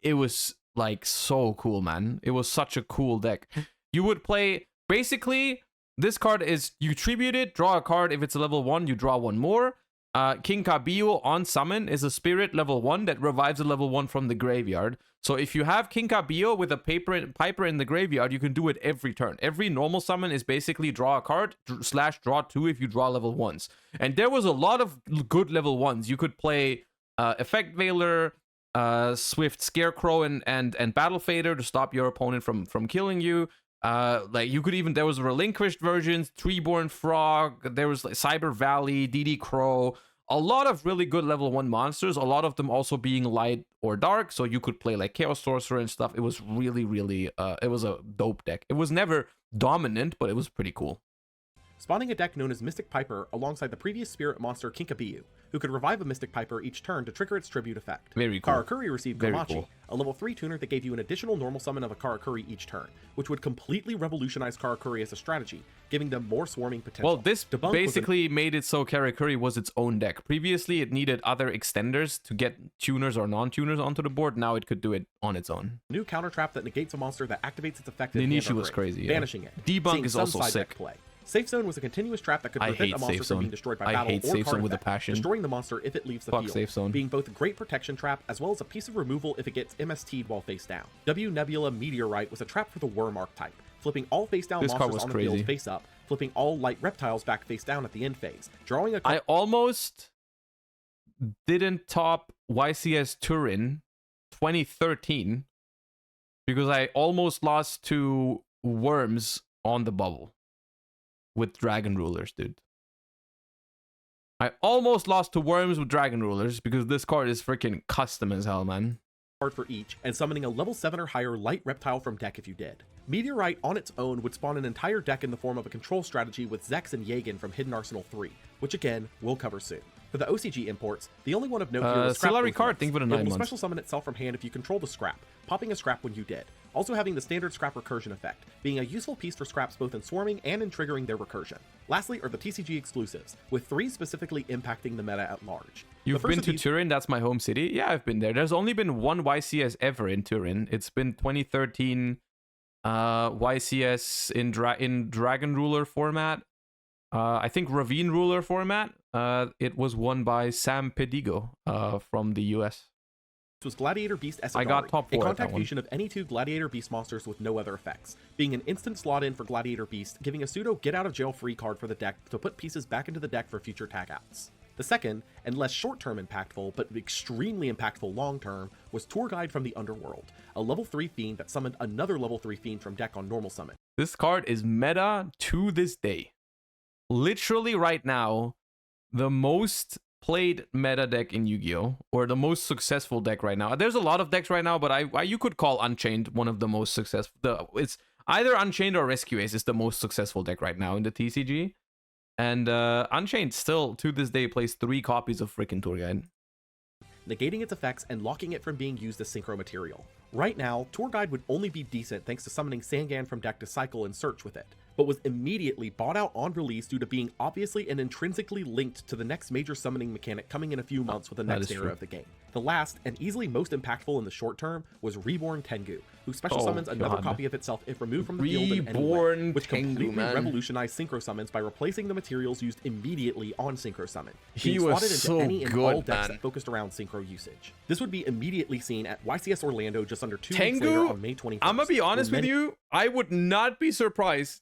It was like so cool, man. It was such a cool deck. You would play, basically, this card is, you tribute it, draw a card. If it's a level 1, you draw one more. King Cabillo on summon is a spirit level 1 that revives a level 1 from the graveyard. So if you have King Cabillo with a Piper in the graveyard, you can do it every turn. Every normal summon is basically draw a card / draw 2 if you draw level 1s. And there was a lot of good level 1s. You could play Effect Veiler, Swift Scarecrow, and Battle Fader to stop your opponent from killing you. Like you could even, there was relinquished versions, Treeborn Frog, there was like Cyber Valley, DD Crow, a lot of really good level 1 monsters, a lot of them also being light or dark, so you could play like Chaos Sorcerer and stuff. It was really, it was a dope deck. It was never dominant, but it was pretty cool. Spawning a deck known as Mystic Piper alongside the previous spirit monster King Cabillo, who could revive a Mystic Piper each turn to trigger its tribute effect. Very cool. Karakuri received Komachi, a level 3 tuner that gave you an additional normal summon of a Karakuri each turn, which would completely revolutionize Karakuri as a strategy, giving them more swarming potential. Well, this basically made it so Karakuri was its own deck. Previously, it needed other extenders to get tuners or non-tuners onto the board. Now it could do it on its own. New counter trap that negates a monster that activates its effect. Ninishi was crazy, banishing it. Debunk is also sick. Play. Safe Zone was a continuous trap that could prevent a monster from being destroyed by battle or card with a passion. destroying the monster if it leaves the field, Safe Zone. being both a great protection trap as well as a piece of removal if it gets MST'd while face down. W Nebula Meteorite was a trap for the Worm archetype, flipping all face down monsters on the field face up, flipping all light reptiles back face down at the end phase, drawing a I almost didn't top YCS Turin 2013 because I almost lost to Worms on the bubble with Dragon Rulers, dude. I almost lost to Worms with Dragon Rulers because this card is freaking custom as hell, man. Card for each, and summoning a level 7 or higher light reptile from deck if you did. Meteorite on its own would spawn an entire deck in the form of a control strategy with Zex and Yagan from Hidden Arsenal 3, which again, we'll cover soon. For the OCG imports, the only one of note here was Scrap. Card, think of it in 9 months. It will special summon itself from hand if you control the Scrap, popping a Scrap when you did. Also having the standard Scrap recursion effect, being a useful piece for Scraps both in swarming and in triggering their recursion. Lastly are the TCG exclusives, with 3 specifically impacting the meta at large. You've been to Turin? That's my home city? Yeah, I've been there. There's only been one YCS ever in Turin. It's been 2013 YCS in Dragon Ruler format. I think Ravine Ruler format. It was won by Sam Pedigo from the US. This was Gladiator Beast Esadari, I got top 4 a contact fusion of any 2 Gladiator Beast monsters with no other effects, being an instant slot in for Gladiator Beast, giving a pseudo get out of jail free card for the deck to put pieces back into the deck for future tag outs. The second, and less short-term impactful, but extremely impactful long-term, was Tour Guide from the Underworld, a level 3 fiend that summoned another level 3 fiend from deck on normal summon. This card is meta to this day. Literally right now, the most played meta deck in Yu-Gi-Oh, or the most successful deck right now. There's a lot of decks right now, but you could call Unchained one of the most successful. It's either Unchained or Rescue Ace is the most successful deck right now in the TCG. And Unchained still, to this day, plays 3 copies of freaking Tour Guide, negating its effects and locking it from being used as synchro material. Right now, Tour Guide would only be decent thanks to summoning Sangan from deck to cycle and search with it, but was immediately bought out on release due to being obviously and intrinsically linked to the next major summoning mechanic coming in a few months with the next era of the game. The last, and easily most impactful in the short term, was Reborn Tengu, who special summons another copy of itself if removed from the field in any way, which completely revolutionized synchro summons by replacing the materials used immediately on synchro summon, being slotted into any and all decks that focused around synchro usage. This would be immediately seen at YCS Orlando just under 2 weeks later on May 21st. I'm gonna be honest with you, I would not be surprised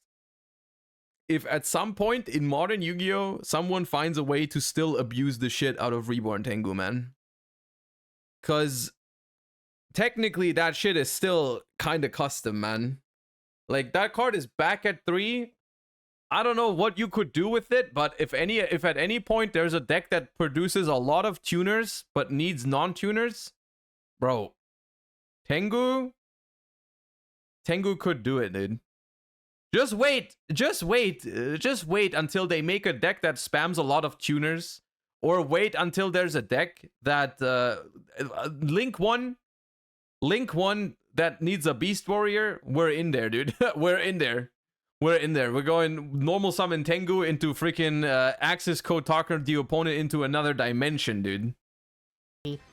if at some point in modern Yu-Gi-Oh, someone finds a way to still abuse the shit out of Reborn Tengu, man. Because technically that shit is still kind of custom, man. Like, that card is back at 3. I don't know what you could do with it, but if at any point there's a deck that produces a lot of tuners but needs non-tuners, bro, Tengu could do it, dude. Just wait until they make a deck that spams a lot of tuners, or wait until there's a deck that link one that needs a Beast Warrior. We're in there, dude. We're in there. We're going normal summon Tengu into freaking Axis Code Talker the opponent into another dimension, dude.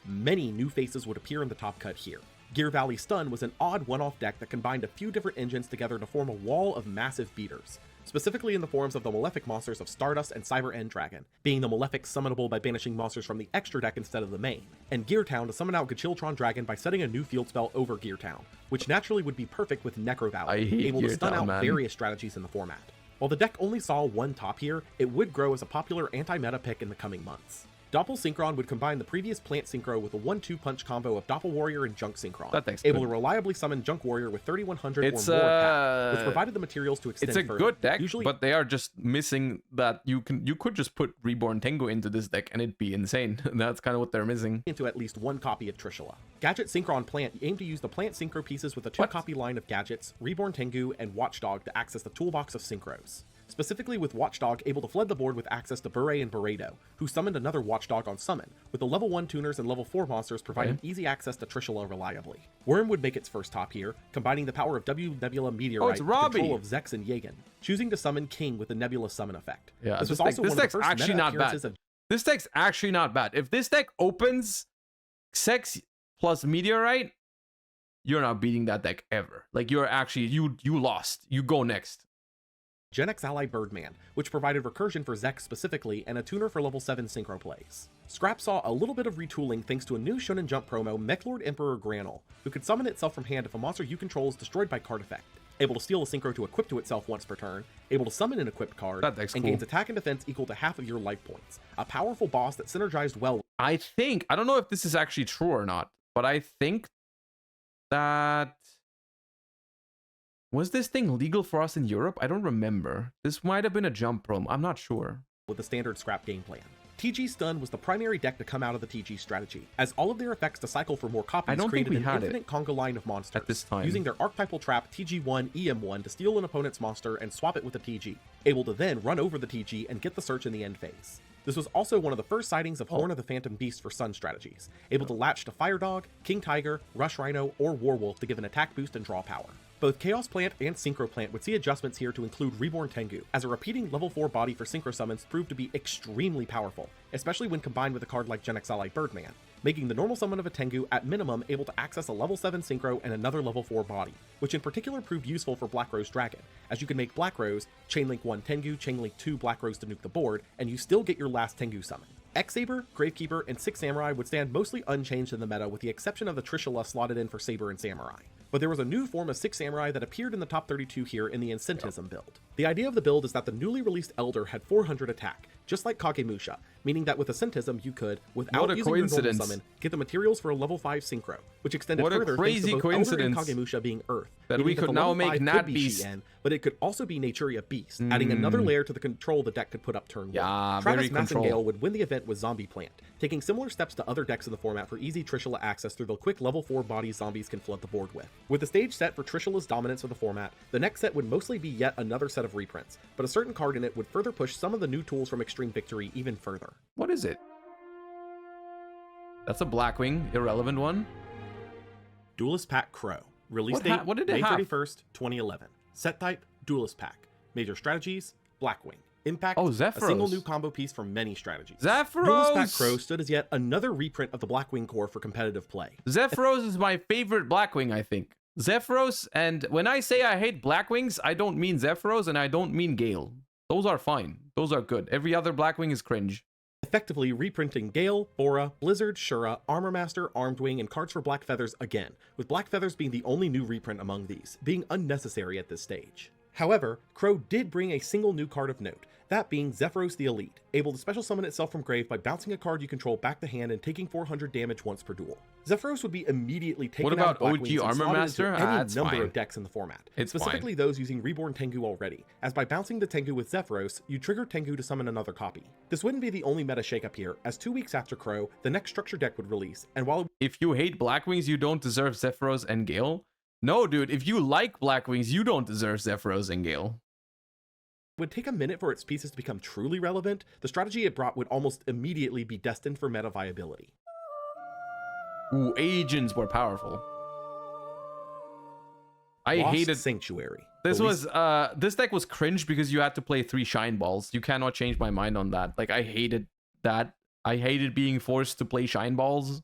Many new faces would appear in the top cut here. Gear Valley Stun was an odd one-off deck that combined a few different engines together to form a wall of massive beaters, specifically in the forms of the Malefic monsters of Stardust and Cyber End Dragon, being the Malefic summonable by banishing monsters from the extra deck instead of the main, and Gear Town to summon out Gachiltron Dragon by setting a new field spell over Gear Town, which naturally would be perfect with Necro Valley, able to stun out various strategies in the format. While the deck only saw one top here, it would grow as a popular anti-meta pick in the coming months. Doppel Synchron would combine the previous Plant Synchro with a 1-2 punch combo of Doppel Warrior and Junk Synchron, able to reliably summon Junk Warrior with 3100 or more attack, which provided the materials to extend further. It's a good deck, but they are just missing that you could just put Reborn Tengu into this deck and it'd be insane. That's kind of what they're missing. Into at least one copy of Trishula. Gadget Synchron Plant aim to use the Plant Synchro pieces with a 2-copy line of gadgets, Reborn Tengu, and Watchdog to access the toolbox of Synchros. Specifically with Watchdog able to flood the board with access to Bure and Buredo, who summoned another Watchdog on summon, with the level 1 tuners and level 4 monsters providing easy access to Trishula reliably. Worm would make its first top here, combining the power of W Nebula Meteorite with control of Zex and Yagan, choosing to summon King with the Nebula summon effect. Yeah, this deck's actually not bad. This deck's actually not bad. If this deck opens Zex plus Meteorite, you're not beating that deck ever. Like, you're actually, you lost. You go next. Gen X Ally Birdman, which provided recursion for Zex specifically and a tuner for level 7 synchro plays. Scrap saw a little bit of retooling thanks to a new Shonen Jump promo, Mechlord Emperor Granul, who could summon itself from hand if a monster you control is destroyed by card effect, able to steal a synchro to equip to itself once per turn, able to summon an equipped card, and gains attack and defense equal to half of your life points. A powerful boss that synergized well. I don't know if this is actually true or not, but I think that... Was this thing legal for us in Europe? I don't remember. This might have been a jump promo. I'm not sure. With the standard scrap game plan. TG Stun was the primary deck to come out of the TG strategy, as all of their effects to cycle for more copies created an infinite conga line of monsters, at this time, using their archetypal trap TG1 EM1 to steal an opponent's monster and swap it with a TG, able to then run over the TG and get the search in the end phase. This was also one of the first sightings of Horn of the Phantom Beast for Sun strategies, able to latch to Fire Dog, King Tiger, Rush Rhino, or Warwolf to give an attack boost and draw power. Both Chaos Plant and Synchro Plant would see adjustments here to include Reborn Tengu, as a repeating level 4 body for Synchro summons proved to be extremely powerful, especially when combined with a card like Gen X Ally Birdman, making the normal summon of a Tengu at minimum able to access a level 7 Synchro and another level 4 body, which in particular proved useful for Black Rose Dragon, as you can make Black Rose, Chainlink 1 Tengu, Chainlink 2 Black Rose to nuke the board, and you still get your last Tengu summon. X-Saber, Gravekeeper, and 6 Samurai would stand mostly unchanged in the meta with the exception of the Trishula slotted in for Saber and Samurai. But there was a new form of 6 Samurai that appeared in the top 32 here in the Incentism build. The idea of the build is that the newly released Elder had 400 attack, just like Kagemusha, meaning that with a Syntism you could, without What a using your normal coincidence. summon, get the materials for a level 5 Synchro, which extended What a further crazy thanks to both Elder and coincidence Kagemusha being Earth. that meaning we that could the now level make 5 Nat could be Beast. Shien, but it could also be Naturia Beast, adding another layer to the control the deck could put up turn 1. Yeah, Travis very control. Massengale would win the event with Zombie Plant, taking similar steps to other decks in the format for easy Trishula access through the quick level 4 body zombies can flood the board with. With the stage set for Trishula's dominance of the format, the next set would mostly be yet another set of reprints, but a certain card in it would further push some of the new tools from Extreme Victory even further. What is it? That's a Blackwing, irrelevant one. Duelist Pack Crow. Release What date, did it May have? 31st, 2011. Set type, Duelist Pack. Major strategies, Blackwing. Impact, Oh, a Zephyros. single new combo piece from many strategies. Zephyros! Duelist Pack Crow stood as yet another reprint of the Blackwing core for competitive play. Zephyros is my favorite Blackwing, I think. Zephyros, and when I say I hate Blackwings, I don't mean Zephyros and I don't mean Gale. Those are fine. Those are good. Every other Blackwing is cringe. Effectively reprinting Gale, Bora, Blizzard, Shura, Armor Master, Armed Wing, and cards for Black Feathers again, with Black Feathers being the only new reprint among these, being unnecessary at this stage. However, Crow did bring a single new card of note, that being Zephyros the Elite, able to special summon itself from grave by bouncing a card you control back to hand and taking 400 damage once per duel. Zephyros would be immediately taken What out about of Black OG Wings and Armor slotted Master? into any That's number fine. of decks in the format, It's specifically those using Reborn Tengu already, as by bouncing the Tengu with Zephyros, you trigger Tengu to summon another copy. This wouldn't be the only meta shakeup here, as 2 weeks after Crow, the next structure deck would release, and while it If you hate Blackwings, you don't deserve Zephyros and Gale. No, dude, if you like Blackwings, you don't deserve Zephyros and Gale. would take a minute for its pieces to become truly relevant, the strategy it brought would almost immediately be destined for meta viability. Ooh, agents were powerful. I Lost hated Sanctuary. this. Released- This deck was cringe because you had to play 3 Shine Balls. You cannot change my mind on that. Like, I hated that. I hated being forced to play Shine Balls.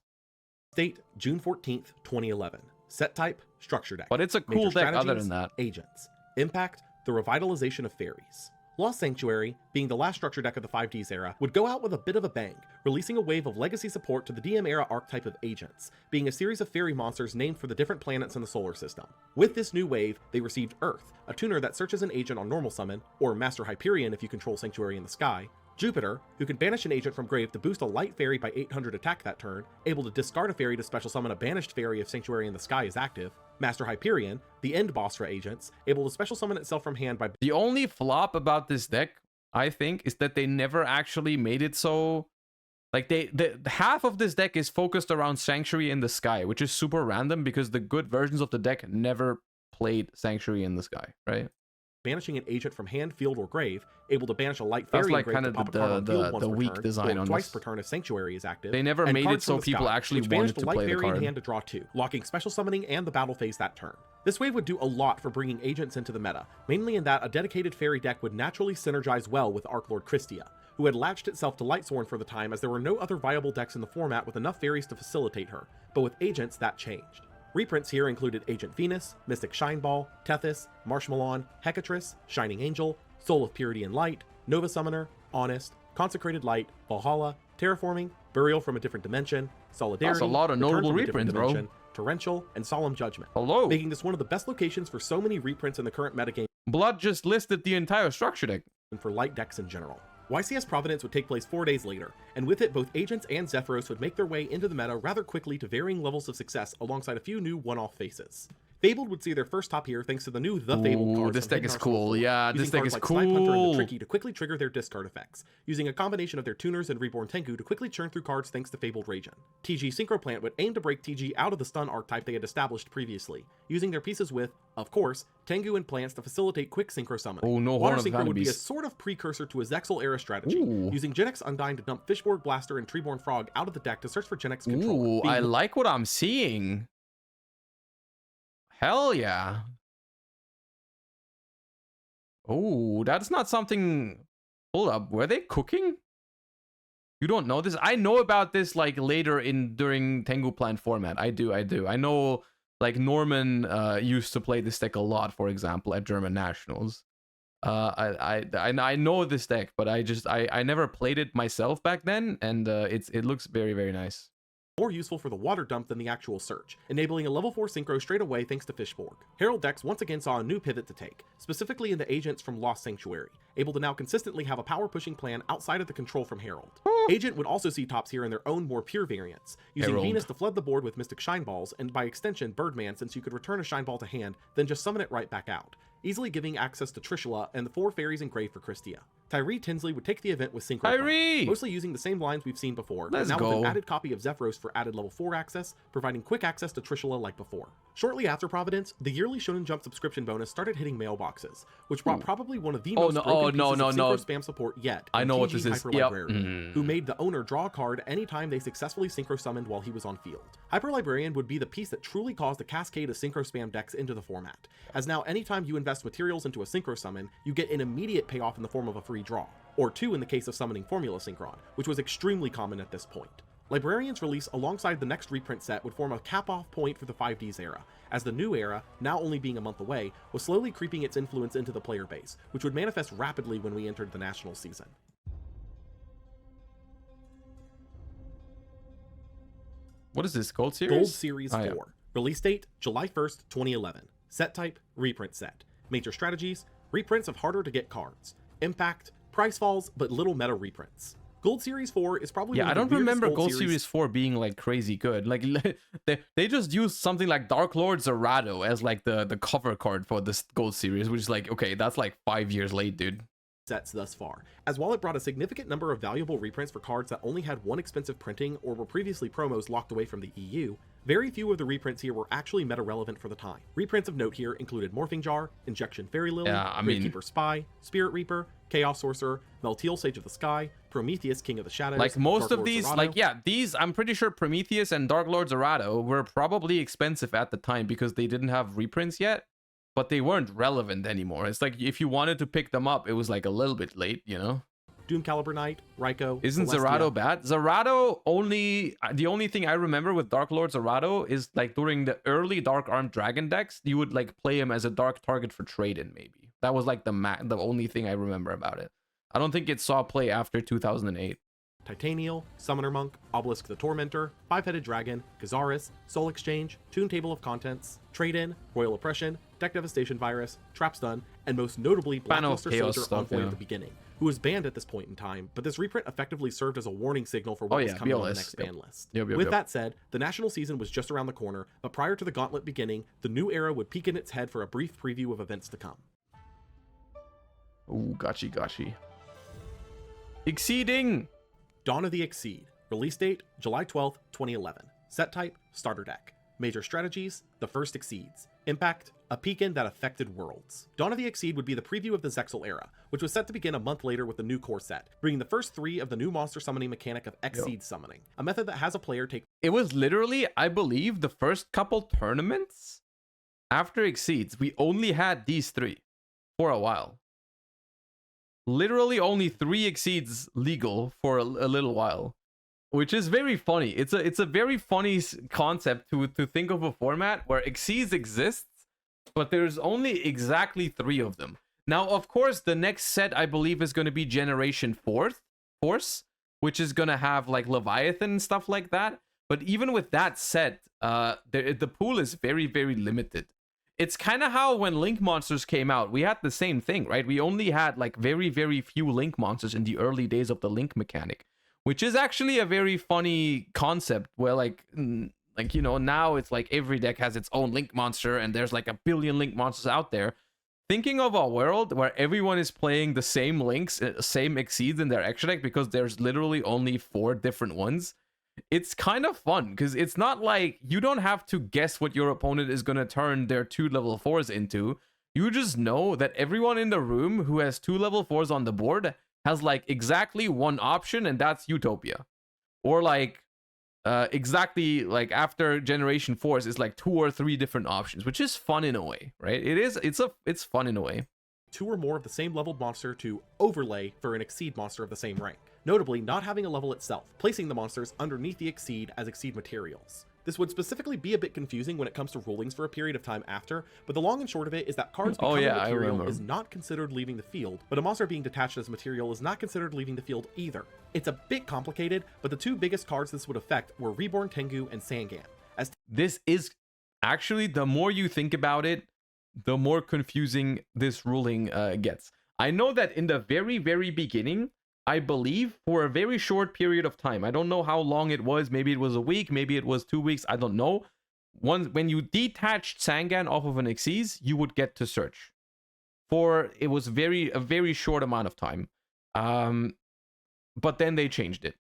Date June 14th, 2011. Set type Structure deck. But it's a cool Major deck other strategies, than that. Agents. Impact, the revitalization of fairies. Lost Sanctuary, being the last structure deck of the 5Ds era, would go out with a bit of a bang, releasing a wave of legacy support to the DM era archetype of Agents, being a series of fairy monsters named for the different planets in the solar system. With this new wave, they received Earth, a tuner that searches an agent on normal summon, or Master Hyperion if you control Sanctuary in the sky, Jupiter, who can banish an agent from grave to boost a light fairy by 800 attack that turn, able to discard a fairy to special summon a banished fairy if Sanctuary in the sky is active, Master Hyperion, the end boss for agents, able to special summon itself from hand by The only flop about this deck, I think, is that they never actually made it so... Like, the half of this deck is focused around Sanctuary in the sky, which is super random because the good versions of the deck never played Sanctuary in the sky, right? banishing an agent from hand, field, or grave, able to banish a light That's fairy like grave kind to of pop a card on field once the per weak turn, design or on twice this. per turn if Sanctuary is active. They never and made it cards so from the people sky, actually which wanted banished to a light play the fairy in card. hand to draw 2, locking special summoning and the battle phase that turn. This wave would do a lot for bringing agents into the meta, mainly in that a dedicated fairy deck would naturally synergize well with Archlord Christia, who had latched itself to Lightsworn for the time as there were no other viable decks in the format with enough fairies to facilitate her, but with agents that changed. Reprints here included Agent Venus, Mystic Shineball, Tethys, Marshmallow, Hecatrice, Shining Angel, Soul of Purity and Light, Nova Summoner, Honest, Consecrated Light, Valhalla, Terraforming, Burial from a Different Dimension, Solidarity, That's a lot of Return notable from a Different reprints, bro. Dimension, Torrential, and Solemn Judgment, Hello. making this one of the best locations for so many reprints in the current metagame Blood just listed the entire structure deck. and for light decks in general. YCS Providence would take place 4 days later, and with it both Agents and Zephyros would make their way into the meta rather quickly to varying levels of success alongside a few new one-off faces. Fabled would see their first top here thanks to the new The Fabled Ooh, cards. this from deck Hidden is Arsenal cool. 4, Yeah, this using deck cards is like Snipe Hunter and the cool. Tricky to quickly trigger their discard effects, using a combination of their tuners and Reborn Tengu to quickly churn through cards thanks to Fabled Regen. TG Synchro Plant would aim to break TG out of the stun archetype they had established previously, using their pieces with, of course, Tengu and plants to facilitate quick synchro summoning. Oh, no Water Horn of Synchro would be a Vanities. sort of precursor to a Zexal era strategy, Ooh. using Gen X Undyne to dump Fishborg Blaster and Treeborn Frog out of the deck to search for Gen X controller. Ooh, being I like what I'm seeing. Hell yeah. Oh, that's not something... Hold up, were they cooking? You don't know this? I know about this like later during Tengu Plant format. I do. I know like Norman used to play this deck a lot, for example, at German Nationals. I know this deck, but I never played it myself back then, and it looks very, very nice. more useful for the water dump than the actual search, enabling a level 4 synchro straight away thanks to Fishborg. Herald decks once again saw a new pivot to take, specifically in the agents from Lost Sanctuary, able to now consistently have a power pushing plan outside of the control from Herald. Agent would also see tops here in their own more pure variants, using Herald. Venus to flood the board with Mystic Shine Balls, and by extension Birdman, since you could return a Shine Ball to hand, then just summon it right back out, easily giving access to Trishula and the 4 fairies engraved for Christia. Tyree Tinsley would take the event with Synchro, Tyree! mostly using the same lines we've seen before, Let's but now with go. an added copy of Zephyros for added level 4 access, providing quick access to Trishula like before. Shortly after Providence, the yearly Shonen Jump subscription bonus started hitting mailboxes, which brought probably one of the most broken pieces of Synchro spam support yet. I know what TG this is. Hyperlibrarian, who made the owner draw a card anytime they successfully Synchro summoned while he was on field. Hyperlibrarian would be the piece that truly caused a cascade of Synchro spam decks into the format, as now anytime you invest materials into a Synchro summon, you get an immediate payoff in the form of a free draw, or 2 in the case of summoning Formula Synchron, which was extremely common at this point. Librarian's release alongside the next reprint set would form a cap-off point for the 5Ds era, as the new era, now only being a month away, was slowly creeping its influence into the player base, which would manifest rapidly when we entered the national season. What is this, Gold Series? Gold Series 4. Yeah. Release date, July 1st, 2011. Set type, reprint set. Major strategies, reprints of harder to get cards. Impact, price falls, but little meta reprints. Gold Series 4 is probably one I of the don't weirdest remember Gold Series 4 being like crazy good. Like they just used something like Dark Lord Zerato as like the cover card for this Gold Series, which is like, okay, that's like 5 years late, dude. Sets thus far, as while it brought a significant number of valuable reprints for cards that only had one expensive printing or were previously promos locked away from the EU, very few of the reprints here were actually meta relevant for the time. Reprints of note here included Morphing Jar, Injection Fairy Lily, Gravekeeper Spy, Spirit Reaper, Chaos Sorcerer, Meltiel Sage of the Sky, Prometheus King of the Shadows. Like most Dark of Lord these, Zerato. like yeah, these I'm pretty sure Prometheus and Dark Lord Zerato were probably expensive at the time because they didn't have reprints yet, but they weren't relevant anymore. It's like if you wanted to pick them up, it was like a little bit late, you know? Doom Caliber Knight, Raikou. Isn't Celestia. Zerato bad? Zerato the only thing I remember with Dark Lord Zerato is like during the early Dark Armed Dragon decks, you would like play him as a dark target for trade-in maybe. That was like the only thing I remember about it. I don't think it saw play after 2008. Titaniel, Summoner Monk, Obelisk the Tormentor, Five-Headed Dragon, Kazaris, Soul Exchange, Toon Table of Contents, Trade-In, Royal Oppression, Deck Devastation Virus, Trap Stun, and most notably Blackluster Soldier Envoy at the beginning, who was banned at this point in time, but this reprint effectively served as a warning signal for what was coming on the next ban list. With that said, the national season was just around the corner, but prior to the gauntlet beginning, the new era would peek in its head for a brief preview of events to come. Ooh, gotchi. Exceeding! Dawn of the Exceed. Release date, July 12th, 2011. Set type, Starter Deck. Major strategies, the first Exceeds. Impact, a peek-in that affected worlds. Dawn of the Exceed would be the preview of the Zexal era, which was set to begin a month later with the new core set, bringing the first 3 of the new monster summoning mechanic of Exceed summoning, a method that has a player take... It was literally, I believe, the first couple tournaments after Exceeds, we only had these 3 for a while. Literally only 3 Exceeds legal for a little while, which is very funny. It's a very funny concept to think of a format where Exceeds exists, but there's only exactly 3 of them. Now, of course, the next set I believe is going to be Generation Force, which is going to have like Leviathan and stuff like that. But even with that set, the pool is very, very limited. It's kind of how when Link Monsters came out, we had the same thing, right? We only had like very, very few Link Monsters in the early days of the Link mechanic, which is actually a very funny concept where like, you know, now it's like every deck has its own Link Monster and there's like a billion Link Monsters out there. Thinking of a world where everyone is playing the same Links, same Exceeds in their extra deck because there's literally only 4 different ones. It's kind of fun because it's not like you don't have to guess what your opponent is going to turn their 2 level 4s into. You just know that everyone in the room who has 2 level 4s on the board has like exactly one option, and that's Utopia. Or like exactly like after Generation Force is like 2 or 3 different options, which is fun in a way, right? It's fun in a way. 2 or more of the same leveled monster to overlay for an Exceed monster of the same rank, notably not having a level itself, placing the monsters underneath the Exceed as Exceed materials. This would specifically be a bit confusing when it comes to rulings for a period of time after, but the long and short of it is that cards becoming material is not considered leaving the field, but a monster being detached as material is not considered leaving the field either. It's a bit complicated, but the two biggest cards this would affect were Reborn Tengu and Sangan. This is actually, the more you think about it, the more confusing this ruling gets. I know that in the very, very beginning, I believe for a very short period of time, I don't know how long it was, maybe it was a week, maybe it was 2 weeks, I don't know. When you detached Sangan off of an Xyz, you would get to search. It was a very short amount of time. But then they changed it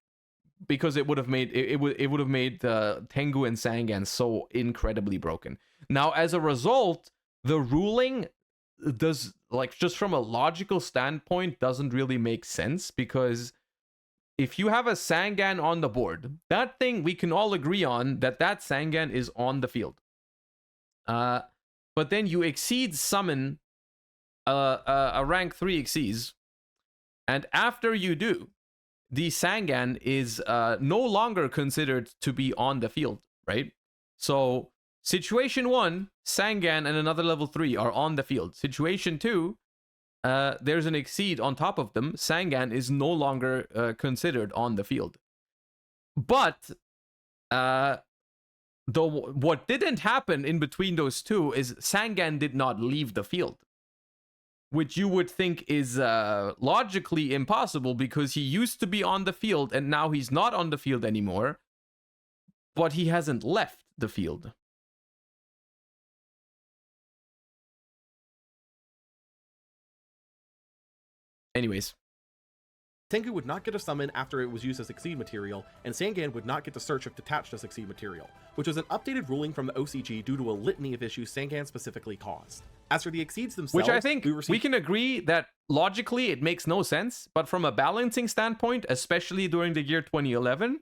because it would have made Tengu and Sangan so incredibly broken. Now, as a result, the ruling does, like, just from a logical standpoint, doesn't really make sense, because if you have a Sangan on the board, that thing, we can all agree on that Sangan is on the field. But then you Xyz summon a rank 3 Xyz, and after you do, the Sangan is no longer considered to be on the field, right? So situation 1, Sangan and another level 3 are on the field. Situation 2, there's an Xyz on top of them. Sangan is no longer considered on the field. But what didn't happen in between those two is Sangan did not leave the field, which you would think is logically impossible, because he used to be on the field and now he's not on the field anymore, but he hasn't left the field. Anyways. Tengu would not get a summon after it was used as Xyz material, and Sangan would not get to search if detached as Xyz material, which was an updated ruling from the OCG due to a litany of issues Sangan specifically caused. As for the Xyz themselves, which I think we can agree that logically it makes no sense, but from a balancing standpoint, especially during the year 2011,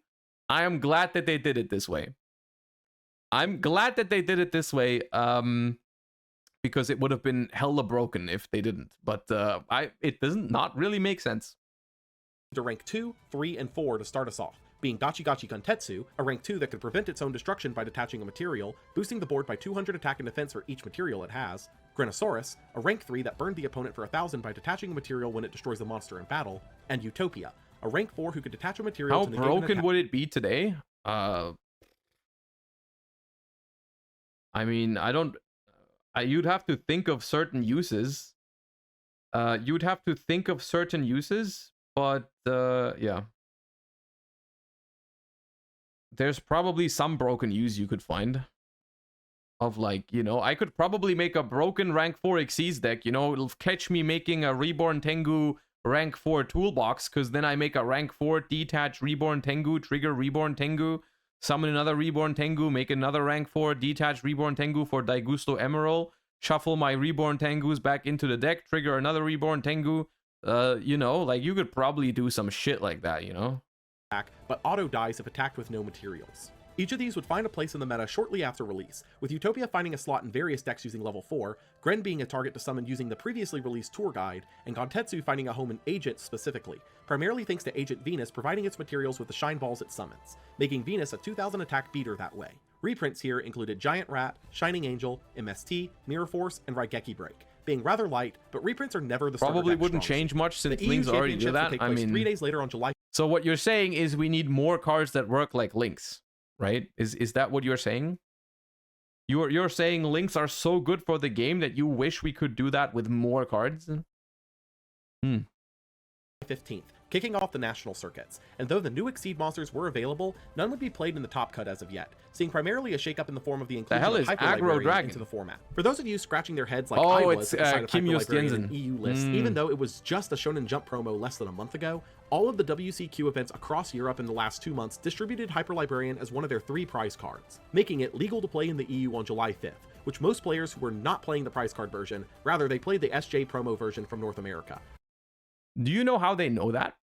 I am glad that they did it this way. Because it would have been hella broken if they didn't. But it doesn't not really make sense. To rank 2, 3, and 4 to start us off, being Gachigachi Guntetsu, a rank 2 that could prevent its own destruction by detaching a material, boosting the board by 200 attack and defense for each material it has; Grenosaurus, a rank 3 that burned the opponent for 1000 by detaching a material when it destroys a monster in battle; and Utopia, a rank 4 who could detach a material How to negate broken would it be today? I mean, you'd have to think of certain uses. But yeah. There's probably some broken use you could find. Of, like, you know, I could probably make a broken rank 4 Xyz deck, you know, it'll catch me making a Reborn Tengu rank 4 toolbox, because then I make a rank 4 detach Reborn Tengu, trigger Reborn Tengu, summon another Reborn Tengu, make another rank 4 detach Reborn Tengu for Daigusto Emerald, shuffle my Reborn Tengus back into the deck, trigger another Reborn Tengu. You know, like, you could probably do some shit like that, you know? But auto dies if attacked with no materials. Each of these would find a place in the meta shortly after release, with Utopia finding a slot in various decks using level 4, Gren being a target to summon using the previously released tour guide, and Gontetsu finding a home in Agent specifically, primarily thanks to Agent Venus providing its materials with the shine balls it summons, making Venus a 2000 attack beater that way. Reprints here included Giant Rat, Shining Angel, MST, Mirror Force, and Raigeki Break, being rather light, but reprints are never the starter probably deck wouldn't strongest. change much since The EU Links already do Championships will that. take I place mean, 3 days later on July. So what you're saying is we need more cards that work like Links, right? Is that what you're saying? You're saying Links are so good for the game that you wish we could do that with more cards? 15th, kicking off the national circuits, and though the new Exceed monsters were available, none would be played in the top cut as of yet, seeing primarily a shakeup in the form of the inclusion of Hyper Librarian into the format. For those of you scratching their heads like I was at the sight of Hyper Librarian in EU list, even though it was just a Shonen Jump promo less than a month ago, all of the WCQ events across Europe in the last 2 months distributed Hyper Librarian as one of their 3 prize cards, making it legal to play in the EU on July 5th, which most players who were not playing the prize card version, rather they played the SJ promo version from North America. Do you know how they know that?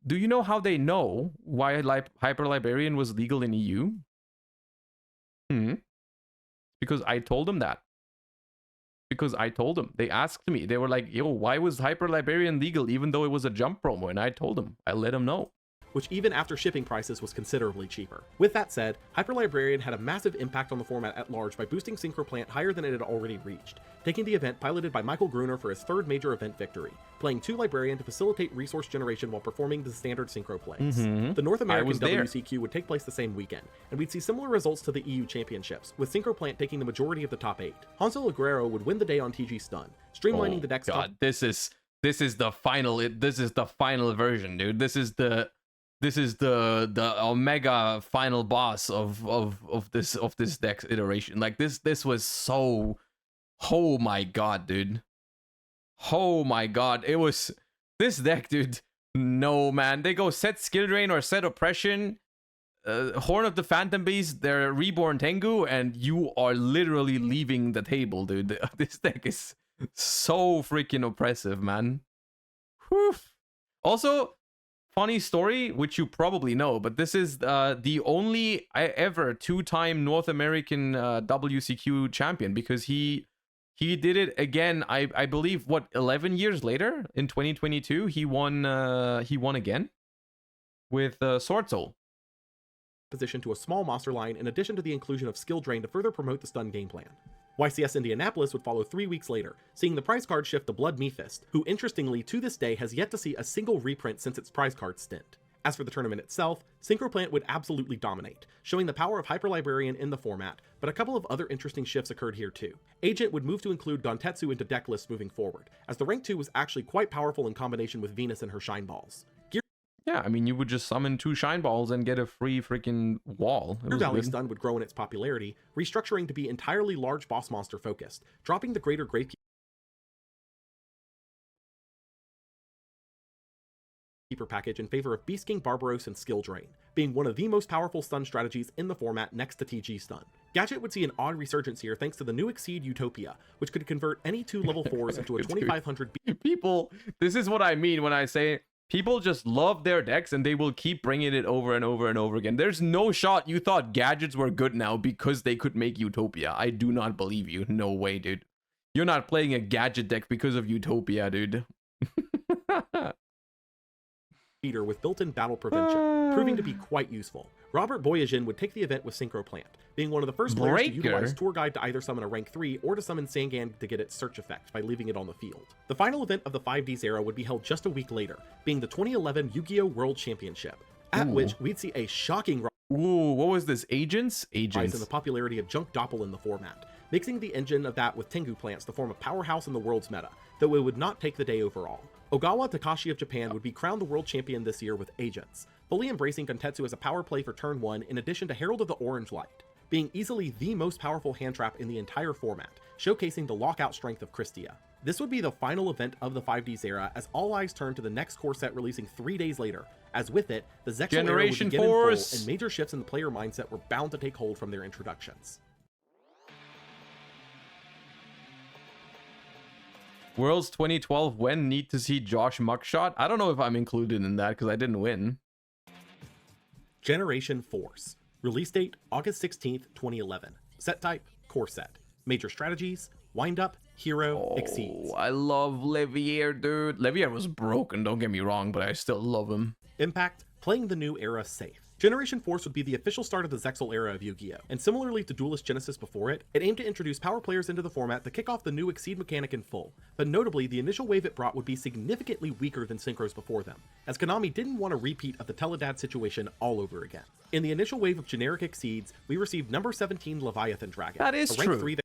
Do you know how they know why Hyper Librarian was legal in EU? Because I told them that. Because I told them. They asked me. They were like, yo, why was Hyper Librarian legal even though it was a Jump promo? And I told them. I let them know. which even after shipping prices was considerably cheaper. With that said, Hyperlibrarian had a massive impact on the format at large by boosting Synchro Plant higher than it had already reached, taking the event piloted by Michael Gruner for his third major event victory, playing 2 Librarian to facilitate resource generation while performing the standard Synchro plays. The North American WCQ would take place the same weekend, and we'd see similar results to the EU Championships, with Synchro Plant taking the majority of the top 8. Hansel Aguero would win the day on TG Stun, streamlining the deck's God, this is the final version, dude. This is the omega final boss of this deck's iteration. Like this was so, oh my god, dude. Oh my god, it was this deck, dude. No, man, they go set skill drain or set oppression, Horn of the Phantom Beast, they're reborn Tengu, and you are literally leaving the table, dude. This deck is so freaking oppressive, man. Whew. Also, funny story, which you probably know, but this is the only ever 2-time North American WCQ champion, because he did it again. I believe 11 years later in 2022 he won again with Sword Soul. Position to a small monster line in addition to the inclusion of skill drain to further promote the stun game plan. YCS Indianapolis would follow 3 weeks later, seeing the prize card shift to Blood Mephist, who interestingly to this day has yet to see a single reprint since its prize card stint. As for the tournament itself, Synchro Plant would absolutely dominate, showing the power of Hyperlibrarian in the format, but a couple of other interesting shifts occurred here too. Agent would move to include Gontetsu into deck lists moving forward, as the rank 2 was actually quite powerful in combination with Venus and her Shine Balls. Yeah, I mean, you would just summon 2 Shine Balls and get a free freaking wall. Gear Valley Stun would grow in its popularity, restructuring to be entirely large boss monster focused, dropping the greater Gravekeeper package in favor of Beast King Barbaros and Skill Drain, being one of the most powerful stun strategies in the format next to TG Stun. Gadget would see an odd resurgence here thanks to the new Exceed Utopia, which could convert any 2 level 4s into a 2500 People, this is what I mean when I say people just love their decks and they will keep bringing it over and over and over again. There's no shot you thought gadgets were good now because they could make Utopia. I do not believe you. No way, dude. You're not playing a gadget deck because of Utopia, dude. with built-in battle prevention, proving to be quite useful. Robert Boyajian would take the event with Synchro Plant, being one of the first players to utilize Tour Guide to either summon a rank 3 or to summon Sangan to get its search effect by leaving it on the field. The final event of the 5Ds era would be held just a week later, being the 2011 Yu-Gi-Oh! World Championship, at which we'd see a shocking Ooh, what was this? Agents rise in the popularity of Junk Doppel in the format, mixing the engine of that with Tengu plants to form a powerhouse in the world's meta, though it would not take the day overall. Ogawa Takashi of Japan would be crowned the world champion this year with Agents, fully embracing Gontetsu as a power play for turn 1 in addition to Herald of the Orange Light, being easily the most powerful hand trap in the entire format, showcasing the lockout strength of Christia. This would be the final event of the 5Ds era, as all eyes turned to the next core set releasing 3 days later, as with it, the Zexal era would begin in full, and major shifts in the player mindset were bound to take hold from their introductions. Worlds 2012, when need to see Josh Muckshot? I don't know if I'm included in that because I didn't win. Generation Force. Release date August 16th, 2011. Set type, core set. Major strategies, wind up, hero, exceeds. I love Levier, dude. Levier was broken, don't get me wrong, but I still love him. Impact, playing the new era safe. Generation Force would be the official start of the Zexal era of Yu-Gi-Oh! And similarly to Duelist Genesis before it, it aimed to introduce power players into the format to kick off the new Exceed mechanic in full. But notably, the initial wave it brought would be significantly weaker than Synchros before them, as Konami didn't want a repeat of the Teledad situation all over again. In the initial wave of generic Exceeds, we received number 17 Leviathan Dragon. That is true.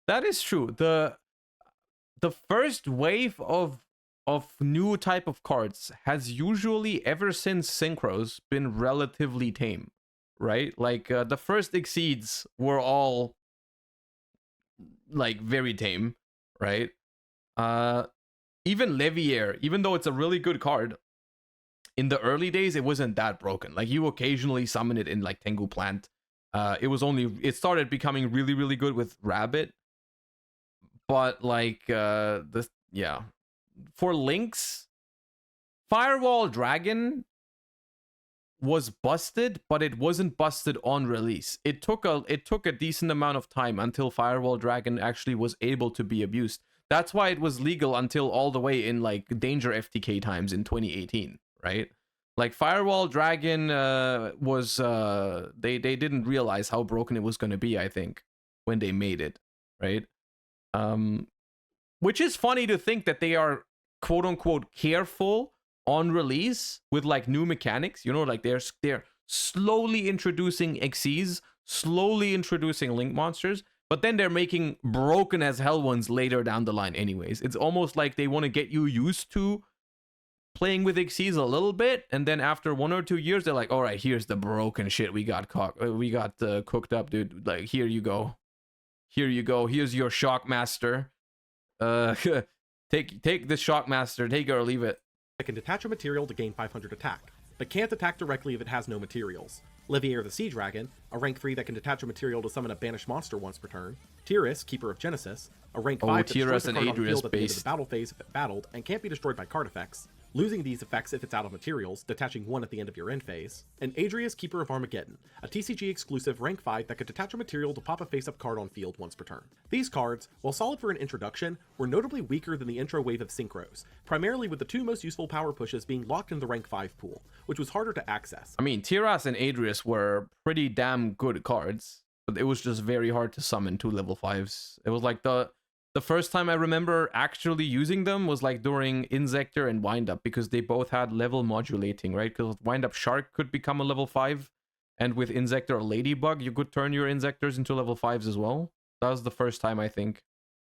That is true. The first wave of new type of cards has usually, ever since Synchros, been relatively tame, right? Like the first Exceeds were all like very tame, right? Even Levier, even though it's a really good card, in the early days it wasn't that broken. Like you occasionally summon it in like Tengu Plant. It started becoming really, really good with Rabbit, but like for Lynx, Firewall Dragon was busted, but it wasn't busted on release. It took a decent amount of time until Firewall Dragon actually was able to be abused. That's why it was legal until all the way in like Danger FTK times in 2018, right? Like Firewall Dragon was they didn't realize how broken it was going to be, I think, when they made it, right? Which is funny to think that they are quote unquote careful on release with like new mechanics, you know, like they're slowly introducing XCs, slowly introducing link monsters, but then they're making broken as hell ones later down the line anyways. It's almost like they want to get you used to playing with XCs a little bit, and then after 1 or 2 years they're like, all right, here's the broken shit we got cooked up, dude. Like, here you go, here's your Shockmaster. Take the Shockmaster, take it or leave it. That can detach a material to gain 500 attack, but can't attack directly if it has no materials. Levier the Sea Dragon, a rank 3 that can detach a material to summon a banished monster once per turn. Tiras, Keeper of Genesis, a rank 5 that destroys a card on the field at the end of the battle phase if it battled, and can't be destroyed by card effects, losing these effects if it's out of materials, detaching 1 at the end of your end phase. And Adrius, Keeper of Armageddon, a TCG exclusive rank 5 that could detach a material to pop a face-up card on field once per turn. These cards, while solid for an introduction, were notably weaker than the intro wave of Synchros, primarily with the 2 most useful power pushes being locked in the rank 5 pool, which was harder to access. I mean, Tiras and Adrius were pretty damn good cards, but it was just very hard to summon 2 level 5s. It was like the first time I remember actually using them was like during Insector and Windup, because they both had level modulating, right? Because Windup Shark could become a level 5, and with Insector or Ladybug, you could turn your Insectors into level 5s as well. That was the first time, I think.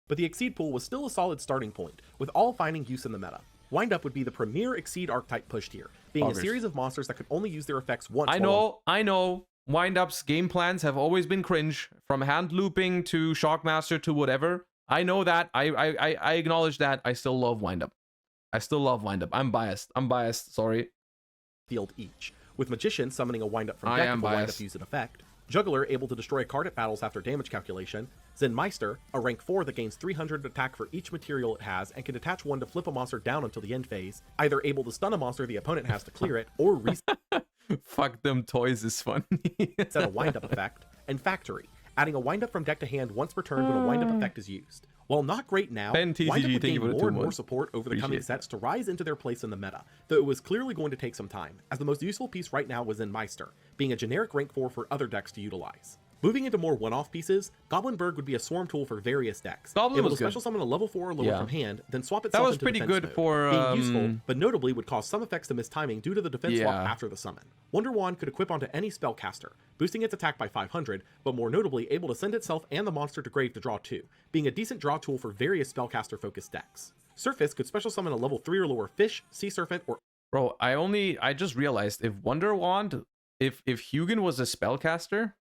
But the Exceed pool was still a solid starting point, with all finding use in the meta. Windup would be the premier Exceed archetype pushed here, being a series of monsters that could only use their effects once. I know. Windup's game plans have always been cringe, from hand looping to Shockmaster to whatever. I know that. I acknowledge that. I still love Windup. I'm biased. Sorry. Field each, with Magician summoning a Windup from deck if a Windup used an effect. Juggler able to destroy a card at battles after damage calculation. Zen Meister, a rank 4 that gains 300 attack for each material it has and can detach 1 to flip a monster down until the end phase, either able to stun a monster the opponent has to clear it, or reset. Fuck them toys is funny. Set a Windup effect. And Factory, adding a Windup from deck to hand once per turn when a Windup effect is used. While not great now, TCG, Windup would gain more and more support over the coming sets to rise into their place in the meta, though it was clearly going to take some time, as the most useful piece right now was Zen Meister, being a generic rank 4 for other decks to utilize. Moving into more one-off pieces, Goblinberg would be a swarm tool for various decks. Goblin able was to special summon a level 4 or lower from hand, then swap itself that was into pretty defense good mode, for being useful, but notably would cause some effects to miss timing due to the defense swap after the summon. Wonder Wand could equip onto any spellcaster, boosting its attack by 500, but more notably able to send itself and the monster to grave to draw 2, being a decent draw tool for various spellcaster-focused decks. Surface could special summon a level 3 or lower fish, sea serpent, or... Bro, I just realized, if Wonder Wand, if Hugin was a spellcaster...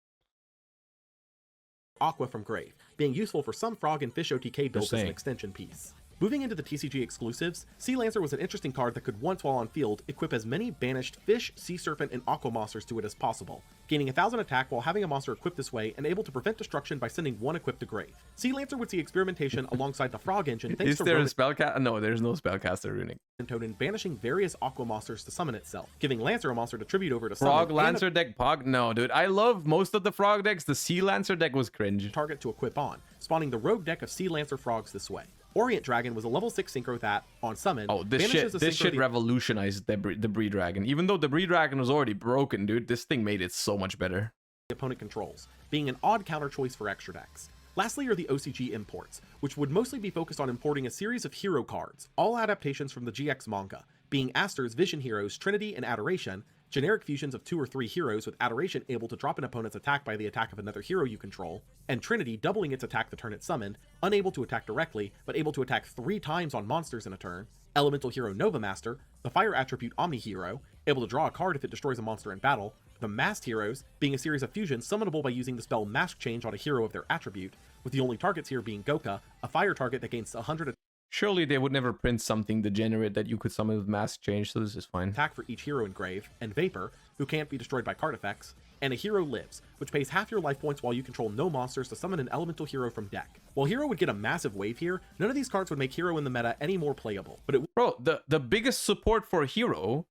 Aqua from Grave, being useful for some frog and fish OTK builds as an extension piece. Moving into the TCG exclusives, Sea Lancer was an interesting card that could once while on field equip as many banished fish, sea serpent, and aqua monsters to it as possible, gaining 1000 attack while having a monster equipped this way and able to prevent destruction by sending 1 equipped to grave. Sea Lancer would see experimentation alongside the Frog Engine thanks to there a spellcaster? No, there's no spellcaster runic. Tonin banishing various aqua monsters to summon itself, giving Lancer a monster to tribute over to Frog Lancer deck Pog? No, dude. I love most of the Frog decks. The Sea Lancer deck was cringe. Target to equip on, spawning the rogue deck of Sea Lancer frogs this way. Orient Dragon was a level 6 synchro that, on summon, this shit revolutionized the Debris Dragon. Even though Debris Dragon was already broken, dude, this thing made it so much better. The opponent controls, being an odd counter choice for extra decks. Lastly are the OCG imports, which would mostly be focused on importing a series of hero cards, all adaptations from the GX manga, being Aster's Vision Heroes, Trinity, and Adoration, generic fusions of 2 or 3 heroes with Adoration able to drop an opponent's attack by the attack of another hero you control, and Trinity doubling its attack the turn it's summoned, unable to attack directly, but able to attack 3 times on monsters in a turn, Elemental Hero Nova Master, the Fire Attribute Omni Hero, able to draw a card if it destroys a monster in battle, the Masked Heroes, being a series of fusions summonable by using the spell Mask Change on a hero of their attribute, with the only targets here being Goka, a fire target that gains 100 Surely they would never print something degenerate that you could summon with Mask Change, so this is fine. Attack for each hero in Grave, and Vapor, who can't be destroyed by card effects, and a Hero Lives, which pays half your life points while you control no monsters to summon an elemental hero from deck. While Hero would get a massive wave here, none of these cards would make Hero in the meta any more playable. But Bro, the biggest support for Hero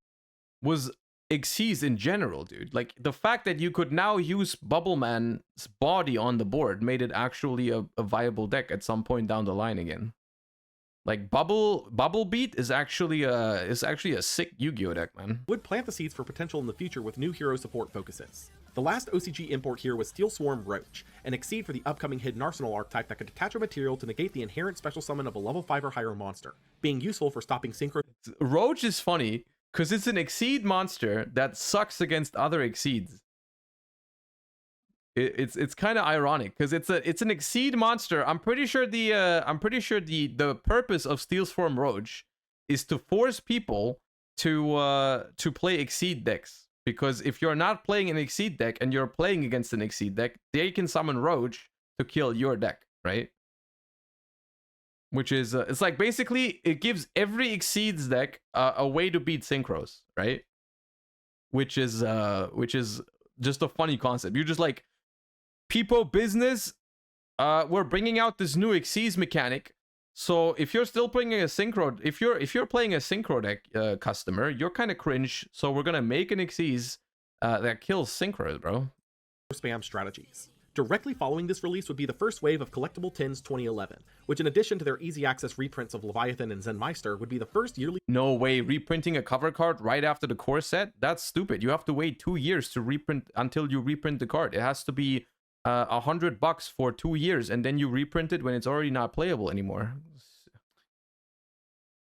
was Xyz in general, dude. Like, the fact that you could now use Bubbleman's body on the board made it actually a viable deck at some point down the line again. Like Bubble Beat is actually a sick Yu-Gi-Oh deck, man. Would plant the seeds for potential in the future with new hero support focuses. The last OCG import here was Steel Swarm Roach, an Exceed for the upcoming Hidden Arsenal archetype that could detach a material to negate the inherent special summon of a level 5 or higher monster, being useful for stopping Synchro. Roach is funny because it's an Exceed monster that sucks against other Exceeds. It's kind of ironic because it's an Exceed monster. I'm pretty sure the purpose of Steel Swarm Roach is to force people to play Exceed decks. Because if you're not playing an Exceed deck and you're playing against an Exceed deck, they can summon Roach to kill your deck, right? Which is, it's like basically it gives every Exceeds deck a way to beat Synchros, right? Which is just a funny concept. You're just like, people business, we're bringing out this new Exceeds mechanic. So if you're still playing a Synchro, if you're playing a Synchro deck customer, you're kind of cringe. So we're gonna make an Exceeds that kills Synchros, bro. Spam strategies. Directly following this release would be the first wave of Collectible Tins 2011, which in addition to their easy access reprints of Leviathan and Zenmeister would be the first yearly. No way, reprinting a cover card right after the core set? That's stupid. You have to wait 2 years to reprint until you reprint the card. It has to be $100 for 2 years, and then you reprint it when it's already not playable anymore.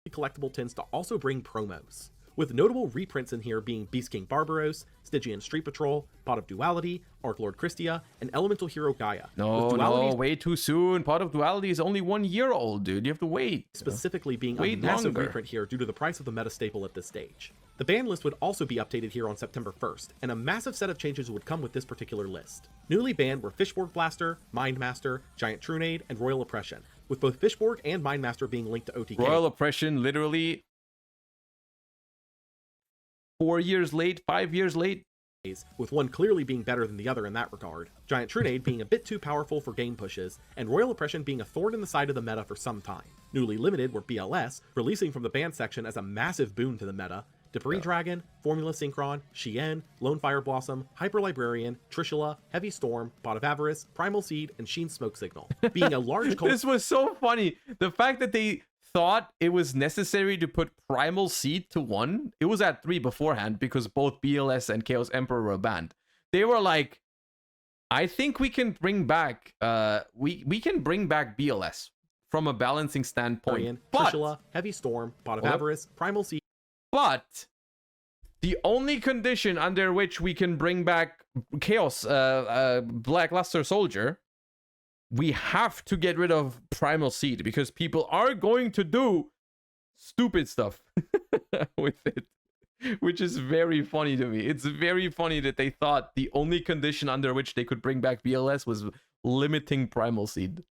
Collectible tends to also bring promos, with notable reprints in here being Beast King Barbaros, Stygian Street Patrol, Pot of Duality, Arc Lord Christia, and Elemental Hero Gaia. No, way too soon. Pot of Duality is only 1 year old, dude. You have to wait. Specifically being a massive reprint here due to the price of the meta staple at this stage. The ban list would also be updated here on September 1st, and a massive set of changes would come with this particular list. Newly banned were Fishborg Blaster, Mindmaster, Giant Trunade, and Royal Oppression, with both Fishborg and Mindmaster being linked to OTK. Royal Oppression literally 4 years late, 5 years late. With one clearly being better than the other in that regard, Giant Trunade being a bit too powerful for game pushes, and Royal Oppression being a thorn in the side of the meta for some time. Newly limited were BLS, releasing from the ban section as a massive boon to the meta, Debris Dragon, Formula Synchron, Shien, Lone Fire Blossom, Hyper Librarian, Trishula, Heavy Storm, Pot of Avarice, Primal Seed, and Sheen Smoke Signal, being a large This was so funny. The fact that they thought it was necessary to put Primal Seed to 1. It was at 3 beforehand because both BLS and Chaos Emperor were banned. They were like, I think we can bring back we can bring back BLS from a balancing standpoint. Trishula, Heavy Storm, Pot of Avarice, Primal Seed. But the only condition under which we can bring back Chaos Blackluster Soldier, we have to get rid of Primal Seed because people are going to do stupid stuff with it, which is very funny to me. It's very funny that they thought the only condition under which they could bring back BLS was limiting Primal Seed.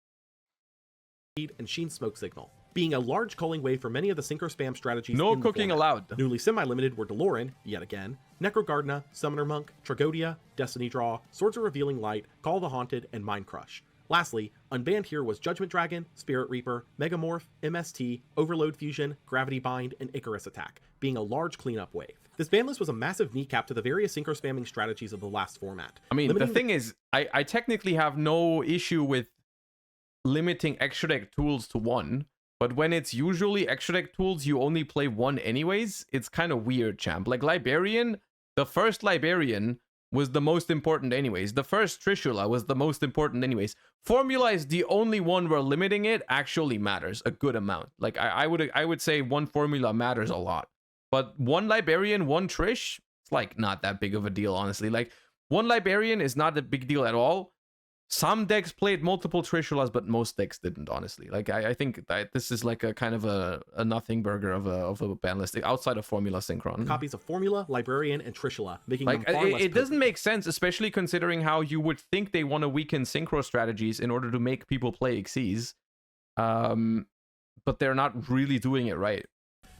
And Sheen Smoke Signal, being a large culling wave for many of the Synchro spam strategies. No cooking allowed. Newly semi-limited were Deloran, yet again, Necrogardna, Summoner Monk, Tragodia, Destiny Draw, Swords of Revealing Light, Call the Haunted, and Mind Crush. Lastly, unbanned here was Judgment Dragon, Spirit Reaper, Megamorph, MST, Overload Fusion, Gravity Bind, and Icarus Attack, being a large cleanup wave. This ban list was a massive kneecap to the various synchro spamming strategies of the last format. I mean, the thing is, I technically have no issue with limiting extra deck tools to 1, but when it's usually extra deck tools, you only play 1 anyways, it's kind of weird, champ. Like Librarian, the first Librarian was the most important anyways. The first Trishula was the most important anyways. Formula is the only one where limiting it actually matters a good amount. Like I would say 1 formula matters a lot. But 1 Librarian, 1 Trish, it's like not that big of a deal, honestly. Like 1 Librarian is not a big deal at all. Some decks played multiple Trishulas, but most decks didn't, honestly. Like I think that this is like a kind of a nothing burger of a ban list outside of Formula Synchron. Copies of Formula, Librarian, and Trishula, making like them far less it doesn't make sense, especially considering how you would think they want to weaken Synchro strategies in order to make people play Xyz. But they're not really doing it right.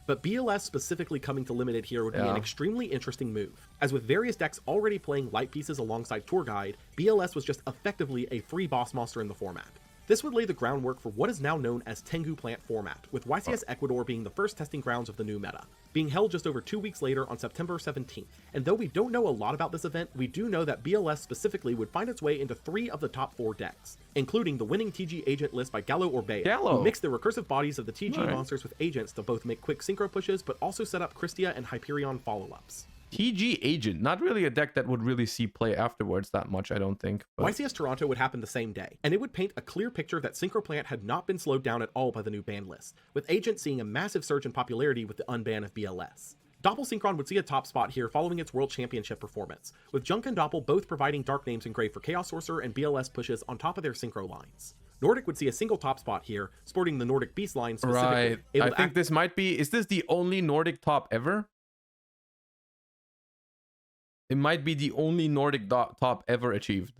But BLS specifically coming to limited here would be an extremely interesting move, as with various decks already playing light pieces alongside Tour Guide, BLS was just effectively a free boss monster in the format. This would lay the groundwork for what is now known as Tengu Plant format, with YCS Ecuador being the first testing grounds of the new meta, being held just over 2 weeks later on September 17th. And though we don't know a lot about this event, we do know that BLS specifically would find its way into 3 of the top 4 decks, including the winning TG agent list by Gallo Orbea, who mixed the recursive bodies of the TG monsters with agents to both make quick synchro pushes, but also set up Christia and Hyperion follow-ups. TG agent, not really a deck that would really see play afterwards that much, I don't think. But... YCS Toronto would happen the same day, and it would paint a clear picture that Synchro Plant had not been slowed down at all by the new ban list, with Agent seeing a massive surge in popularity with the unban of BLS. Doppelsynchron would see a top spot here following its World Championship performance, with Junk and Doppel both providing dark names engraved for Chaos Sorcerer and BLS pushes on top of their Synchro lines. Nordic would see a single top spot here, sporting the Nordic Beast line specifically. Right, I think this might be, is this the only Nordic top ever? It might be the only Nordic top ever achieved.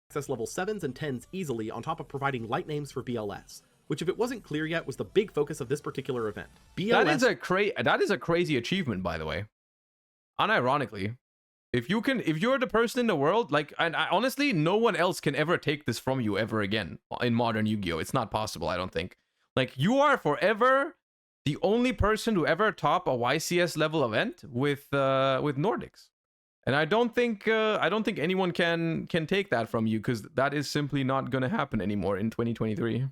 Access level 7s and 10s easily on top of providing light names for BLS, which if it wasn't clear yet was the big focus of this particular event. BLS... That is a crazy achievement, by the way. Unironically, if you're the person in the world, like, and honestly, no one else can ever take this from you ever again in modern Yu-Gi-Oh! It's not possible, I don't think. Like, you are forever the only person to ever top a YCS level event with Nordics. And I don't think anyone can take that from you, because that is simply not going to happen anymore in 2023.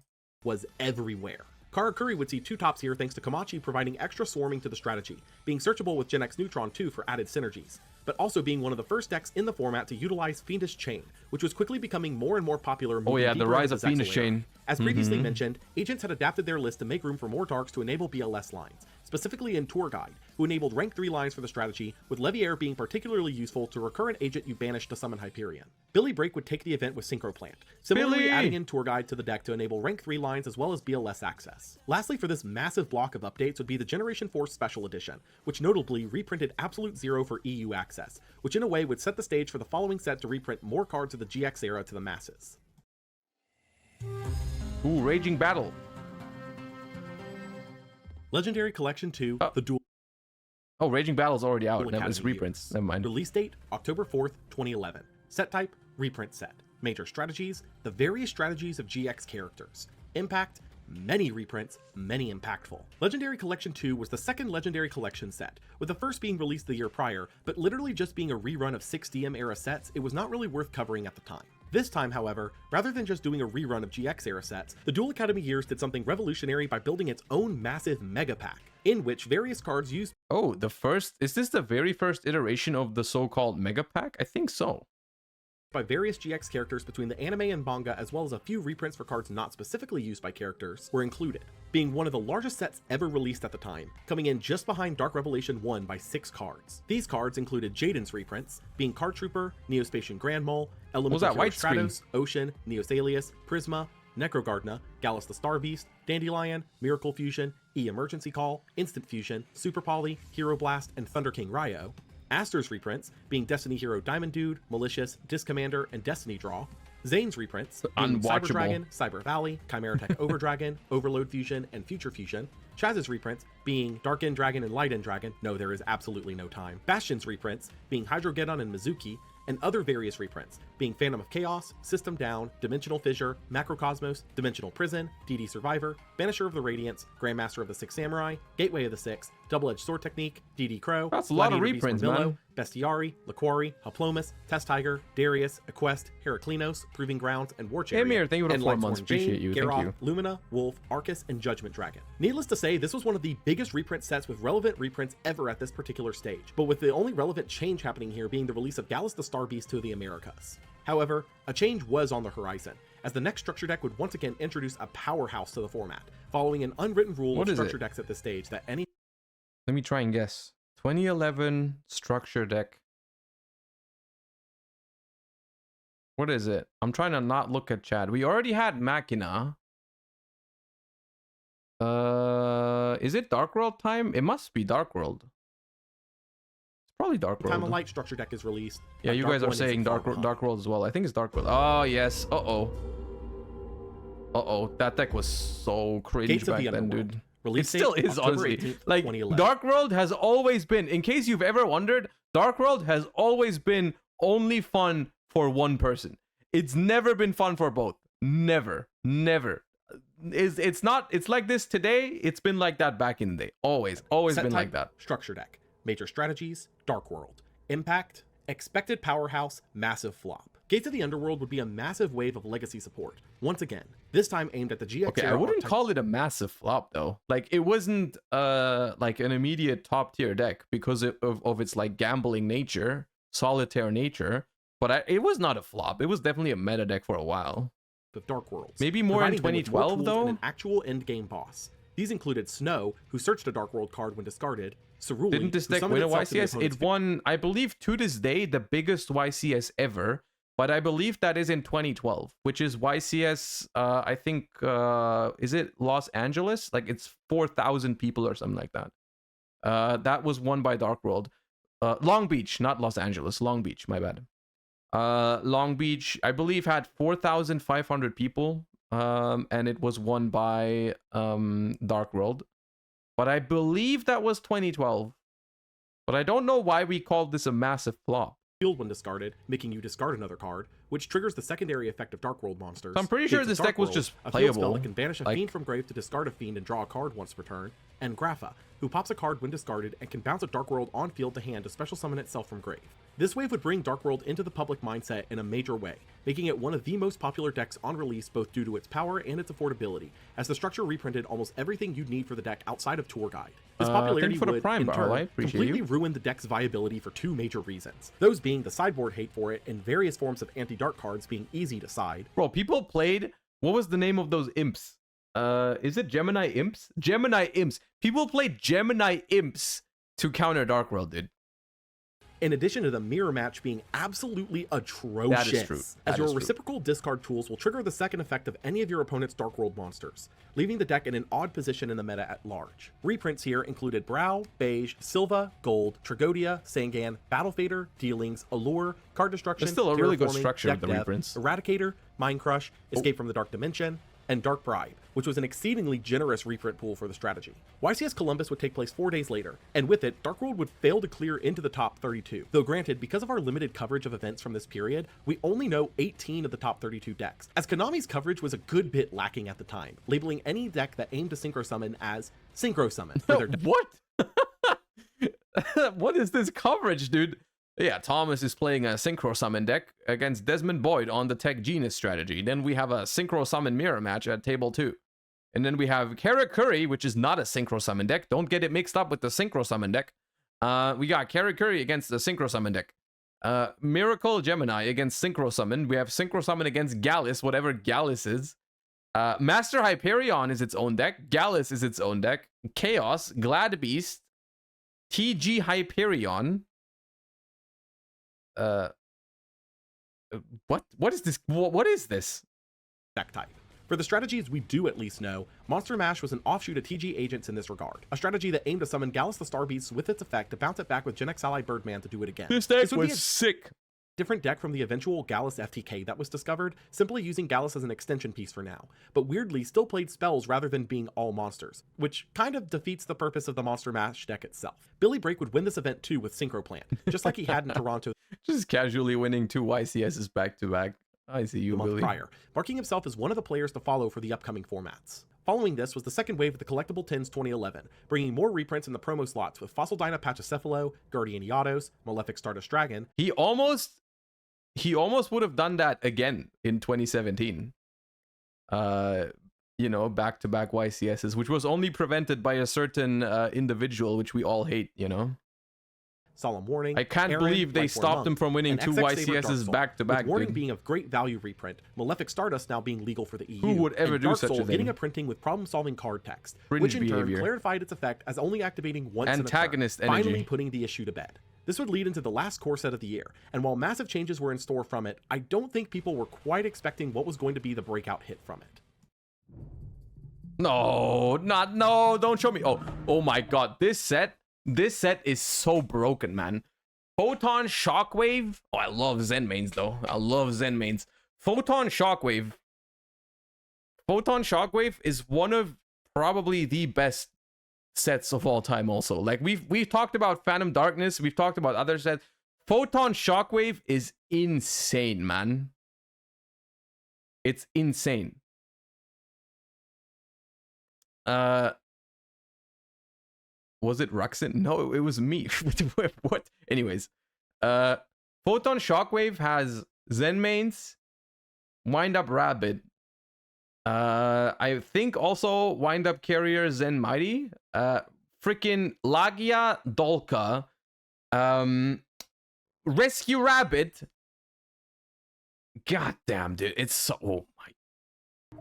Was everywhere. Karakuri would see 2 tops here thanks to Komachi providing extra swarming to the strategy, being searchable with Gen X Neutron 2 for added synergies, but also being one of the first decks in the format to utilize Fiendish Chain, which was quickly becoming more and more popular. Oh yeah, the rise of Fiendish Chain. As previously mentioned, agents had adapted their list to make room for more darks to enable BLS lines, specifically in Tour Guide, who enabled rank 3 lines for the strategy, with Leviair being particularly useful to recur an agent you banish to summon Hyperion. Billy Break would take the event with Synchro Plant, similarly adding in Tour Guide to the deck to enable rank 3 lines as well as BLS access. Lastly, for this massive block of updates would be the Generation 4 Special Edition, which notably reprinted Absolute Zero for EU access, which in a way would set the stage for the following set to reprint more cards of the GX era to the masses. Ooh, Raging Battle. Legendary Collection 2, The Duel. Oh, Raging Battle's already out. It's reprints. Never mind. Release date, October 4th, 2011. Set type, reprint set. Major strategies, the various strategies of GX characters. Impact, many reprints, many impactful. Legendary Collection 2 was the second Legendary Collection set, with the first being released the year prior, but literally just being a rerun of 6 DM era sets, it was not really worth covering at the time. This time, however, rather than just doing a rerun of GX era sets, the Duel Academy years did something revolutionary by building its own massive mega pack, in which various cards used... Oh, is this the very first iteration of the so-called mega pack? I think so. By various GX characters between the anime and manga, as well as a few reprints for cards not specifically used by characters, were included, being one of the largest sets ever released at the time, coming in just behind Dark Revelation 1 by 6 cards. These cards included Jaden's reprints, being Card Trooper, Neospatian Grand Mole, Elemental Stratos, Ocean, Neosalius, Prisma, Necrogardna, Gallus the Star Beast, Dandelion, Miracle Fusion, E-Emergency Call, Instant Fusion, Super Poly, Hero Blast, and Thunder King Ryo. Aster's reprints, being Destiny Hero Diamond Dude, Malicious, Disc Commander, and Destiny Draw. Zane's reprints, being Cyber Dragon, Cyber Valley, Chimera Tech Overdragon, Overload Fusion, and Future Fusion. Chaz's reprints, being Dark End Dragon and Light End Dragon, no, there is absolutely no time. Bastion's reprints, being Hydrogeddon and Mizuki, and other various reprints, being Phantom of Chaos, System Down, Dimensional Fissure, Macrocosmos, Dimensional Prison, DD Survivor, Banisher of the Radiance, Grandmaster of the Six Samurai, Gateway of the Six, Double-Edged Sword Technique, DD Crow, that's a lot of reprints, man. Bestiari, Laquari, Haplomus, Test Tiger, Darius, Equest, Heraclinos, Proving Grounds, and War Chariot. Hey, Mir, thank you for the 4 months. Appreciate you. Garroth, Thank you. Lumina, Wolf, Arcus, and Judgment Dragon. Needless to say, this was one of the biggest reprint sets with relevant reprints ever at this particular stage, but with the only relevant change happening here being the release of Gallus the Star Beast to the Americas. However, a change was on the horizon, as the next structure deck would once again introduce a powerhouse to the format, following an unwritten rule of structure decks at this stage that any... Let me try and guess. 2011 structure deck. What is it? I'm trying to not look at chat. We already had Machina. Is it Dark World time? It must be Dark World. It's probably Dark World. Time of Light structure deck is released. Yeah, you guys are saying Dark World as well. I think it's Dark World. Oh, yes. Uh-oh. Uh-oh. That deck was so cringe back then, dude. It still is, honestly. Like, Dark World has always been, in case you've ever wondered, Dark World has always been only fun for one person. It's never been fun for both. Never. It's not, it's like this today. It's been like that back in the day. Always Set been type, like that. Structure deck. Major strategies, Dark World. Impact, expected powerhouse, massive flop. Gates of the Underworld would be a massive wave of legacy support. Once again, this time aimed at the GX. Okay, I wouldn't call it a massive flop though. Like it wasn't like an immediate top tier deck because of its like gambling nature, solitaire nature. But it was not a flop. It was definitely a meta deck for a while. Of Dark Worlds. Maybe more in 2012 though. And an actual end game boss. These included Snow, who searched a Dark World card when discarded. Cerulli, didn't this deck win a YCS? It won, I believe, to this day, the biggest YCS ever. But I believe that is in 2012, which is YCS, I think, is it Los Angeles? Like it's 4,000 people or something like that. That was won by Dark World. Long Beach, not Los Angeles. Long Beach, my bad. Long Beach, I believe, had 4,500 people. And it was won by Dark World. But I believe that was 2012. But I don't know why we called this a massive flop. Field when discarded, making you discard another card, which triggers the secondary effect of Dark World monsters. So I'm pretty sure this deck was just a playable. Field spell that can banish a fiend from grave to discard a fiend and draw a card once per turn, and Grapha, who pops a card when discarded and can bounce a Dark World on field to hand to special summon itself from grave. This wave would bring Dark World into the public mindset in a major way, making it one of the most popular decks on release both due to its power and its affordability, as the structure reprinted almost everything you'd need for the deck outside of Tour Guide. This popularity would, in turn, completely ruin the deck's viability for two major reasons. Those being the sideboard hate for it and various forms of anti-dark cards being easy to side. Bro, people played, what was the name of those imps? Is it Gemini Imps? Gemini Imps. People played Gemini Imps to counter Dark World, dude. In addition to the mirror match being absolutely atrocious, that is true. as your reciprocal discard tools will trigger the second effect of any of your opponent's Dark World monsters, leaving the deck in an odd position in the meta at large. Reprints here included Brow, Beige, Silva, Gold, Tragodia, Sangan, Battle Fader, Dealings, Allure, Card Destruction, There's still a really good structure of the reprints. Eradicator, Mind Crush, Escape from the Dark Dimension, and Dark Bribe, which was an exceedingly generous reprint pool for the strategy. YCS Columbus would take place 4 days later, and with it, Dark World would fail to clear into the top 32. Though granted, because of our limited coverage of events from this period, we only know 18 of the top 32 decks, as Konami's coverage was a good bit lacking at the time, labeling any deck that aimed to Synchro Summon as Synchro Summon. What? What is this coverage, dude? Yeah, Thomas is playing a Synchro Summon deck against Desmond Boyd on the Tech Genius strategy. Then we have a Synchro Summon mirror match at table 2. And then we have Karakuri, which is not a Synchro Summon deck. Don't get it mixed up with the Synchro Summon deck. We got Karakuri against the Synchro Summon deck. Miracle Gemini against Synchro Summon. We have Synchro Summon against Gallus, whatever Gallus is. Master Hyperion is its own deck. Gallus is its own deck. Chaos, Glad Beast, TG Hyperion. What is this? What is this? Deck type. For the strategies we do at least know, Monster Mash was an offshoot of TG Agents in this regard, a strategy that aimed to summon Gallus the Star Beast with its effect to bounce it back with Gen X Ally Birdman to do it again. This deck was sick. Different deck from the eventual Gallus FTK that was discovered, simply using Gallus as an extension piece for now, but weirdly still played spells rather than being all monsters, which kind of defeats the purpose of the Monster Mash deck itself. Billy Break would win this event too with Synchro Plan, just like he had in Toronto. Just casually winning 2 YCSs back to back. I see you, Billy. Prior, marking himself as one of the players to follow for the upcoming formats. Following this was the second wave of the Collectible Tins 2011, bringing more reprints in the promo slots with Fossil Dyna Pachycephalo, Guardian Yados, Malefic Stardust Dragon. He almost would have done that again in 2017. You know, back-to-back YCSs, which was only prevented by a certain individual, which we all hate, you know? Solemn Warning. I can't believe they stopped him from winning 2 YCSs back-to-back, with Warning dude. being a great value reprint, Malefic Stardust now being legal for the EU. Who would ever and do Dark such Soul a thing? getting a printing with problem-solving card text, Fringe which in behavior. turn clarified its effect as only activating once Antagonist in a turn, energy. finally putting the issue to bed. This would lead into the last core set of the year, and while massive changes were in store from it, I don't think people were quite expecting what was going to be the breakout hit from it. No, don't show me. Oh my god, this set is so broken, man. Photon Shockwave. Oh, I love Zen mains though. I love Zen mains. Photon Shockwave is one of probably the best sets of all time also. Like we've talked about Phantom Darkness, we've talked about other sets. Photon Shockwave is insane, man. It's insane. Was it Ruxin? No, it was me. What? Anyways, Photon Shockwave has Zen mains, Wind Up Rabbit. I think also Wind Up Carrier Zen Mighty. Freaking Lagia Dolka. Rescue Rabbit. God damn, dude. It's so... Oh my...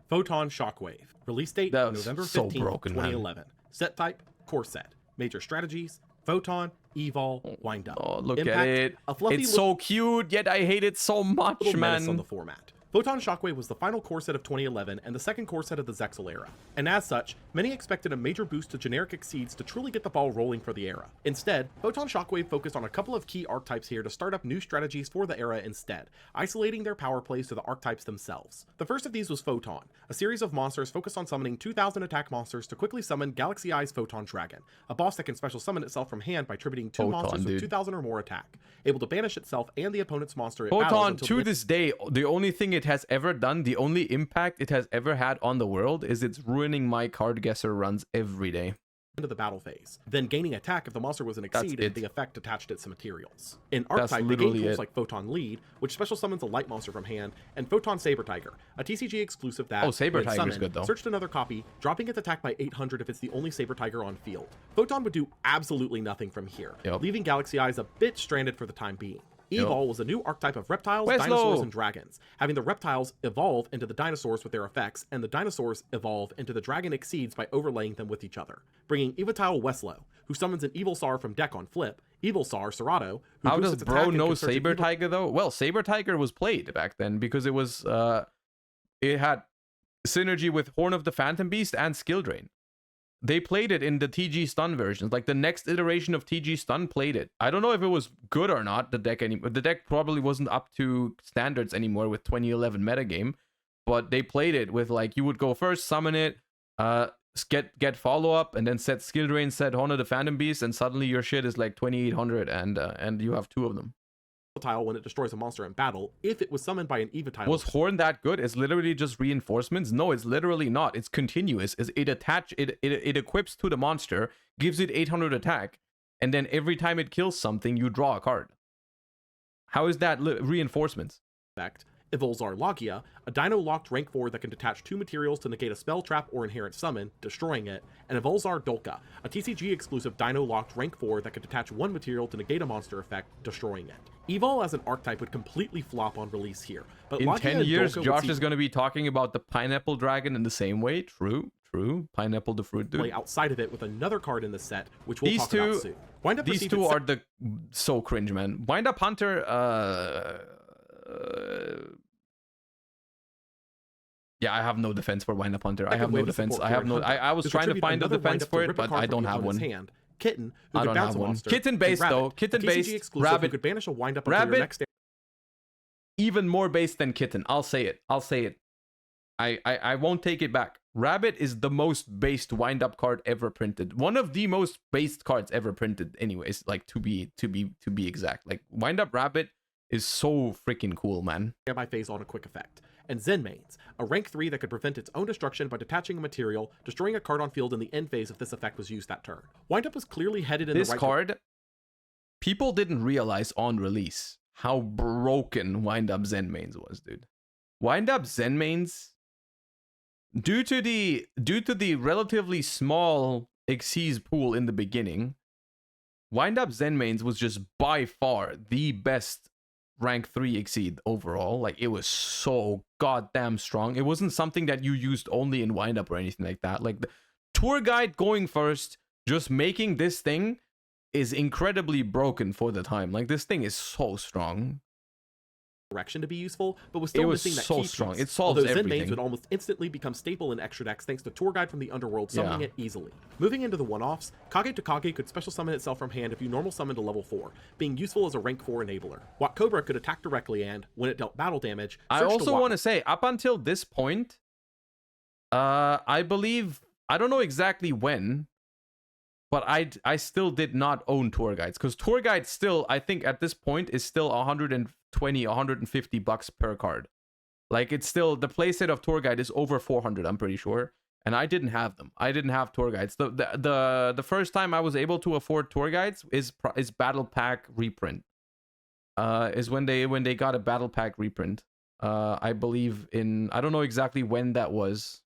Photon Shockwave. Release date November 15th, 2011. Man. Set type, core set. Major strategies, Photon, Evol, Wind Up. Oh, look Impact, at it. It's so cute, yet I hate it so much, man. On the format. Photon Shockwave was the final core set of 2011 and the second core set of the Zexal era, and as such, many expected a major boost to generic exceeds to truly get the ball rolling for the era. Instead, Photon Shockwave focused on a couple of key archetypes here to start up new strategies for the era instead, isolating their power plays to the archetypes themselves. The first of these was Photon, a series of monsters focused on summoning 2,000 attack monsters to quickly summon Galaxy Eye's Photon Dragon, a boss that can special summon itself from hand by tributing two monsters with 2,000 or more attack, able to banish itself and the opponent's monster it Photon, to this day, the only thing it has ever done, the only impact it has ever had on the world is it's ruining my card guesser runs every day. Into the battle phase, then gaining attack if the monster was an exceed and the effect attached to its materials. In archetype, the game tools like Photon Lead, which special summons a light monster from hand, and Photon Saber Tiger, a TCG exclusive that, Saber Tiger's good though. Searched another copy, dropping its attack by 800 if it's the only Saber Tiger on field. Photon would do absolutely nothing from here, leaving Galaxy Eyes a bit stranded for the time being. Evol was a new archetype of reptiles, dinosaurs, and dragons, having the reptiles evolve into the dinosaurs with their effects, and the dinosaurs evolve into the dragon exceeds by overlaying them with each other. Bringing Evatile Weslow, who summons an Evil Sar from deck on flip, Evil Sar Serato, who How does bro know Saber Tiger though? Well, Saber Tiger was played back then because it was it had synergy with Horn of the Phantom Beast and Skill Drain. They played it in the TG Stun versions. Like the next iteration of TG Stun played it. I don't know if it was good or not, the deck anymore. The deck probably wasn't up to standards anymore with 2011 metagame, but they played it with like you would go first, summon it, get follow up, and then set Skill Drain, set Horn of the Phantom Beast, and suddenly your shit is like 2800 and you have two of them. When it destroys a monster in battle, if it was summoned by an Evatile. Was Horn that good? It's literally just reinforcements? No, it's literally not. It's continuous. It equips to the monster, gives it 800 attack, and then every time it kills something, you draw a card. How is that reinforcements? Effect. Evolzar Logia, a dino locked rank 4 that can detach 2 materials to negate a spell, trap, or inherent summon, destroying it, and Evolzar Dolka, a TCG exclusive dino locked rank 4 that can detach 1 material to negate a monster effect, destroying it. Evol as an archetype would completely flop on release here, but in Logia 10 years, Josh is see going to be talking about the Pineapple Dragon in the same way. True. Pineapple the fruit, dude. Play outside of it with another card in the set, which we'll talk about soon. These two are so cringe, man. Wind Up Hunter, yeah, I have no defense for Wind Up Hunter. I have no defense. I was trying to find a defense for it, but I don't have one. Kitten, who could bounce a monster. Kitten based though. Kitten based. Rabbit. Who could banish a Wind Up until your next. Even more based than Kitten. I'll say it. I won't take it back. Rabbit is the most based Wind Up card ever printed. One of the most based cards ever printed. Anyways, like to be exact. Like Wind Up Rabbit is so freaking cool, man. By phase on a quick effect. And Zen mains, a rank 3 that could prevent its own destruction by detaching a material, destroying a card on field in the end phase if this effect was used that turn. Wind Up was clearly headed in the right direction. This card, people didn't realize on release how broken Wind Up Zen mains was, dude. Wind Up Zen mains, due to the relatively small Xyz pool in the beginning, Wind Up Zen mains was just by far the best rank 3 exceed overall. Like it was so goddamn strong. It wasn't something that you used only in Wind Up or anything like that. Like the tour guide going first, just making this thing is incredibly broken for the time. Like this thing is so strong. Direction to be useful, but was still missing that key strong. piece. It solves everything. Zen mains would almost instantly become staple in extra decks thanks to Tour Guide from the Underworld summoning it easily. Moving into the one-offs, Kage to Kage could special summon itself from hand if you normal summoned a level 4, being useful as a rank 4 enabler. Wat Cobra could attack directly and, when it dealt battle damage, I also want to say, up until this point, I believe, I don't know exactly when, but I still did not own tour guides, because tour guides still, I think at this point, is still $120, $150 per card. Like, it's still, the playset of tour guide is over 400, I'm pretty sure. And I didn't have them. I didn't have tour guides. The first time I was able to afford tour guides is battle pack reprint. Is when they got a battle pack reprint. I believe in, I don't know exactly when that was.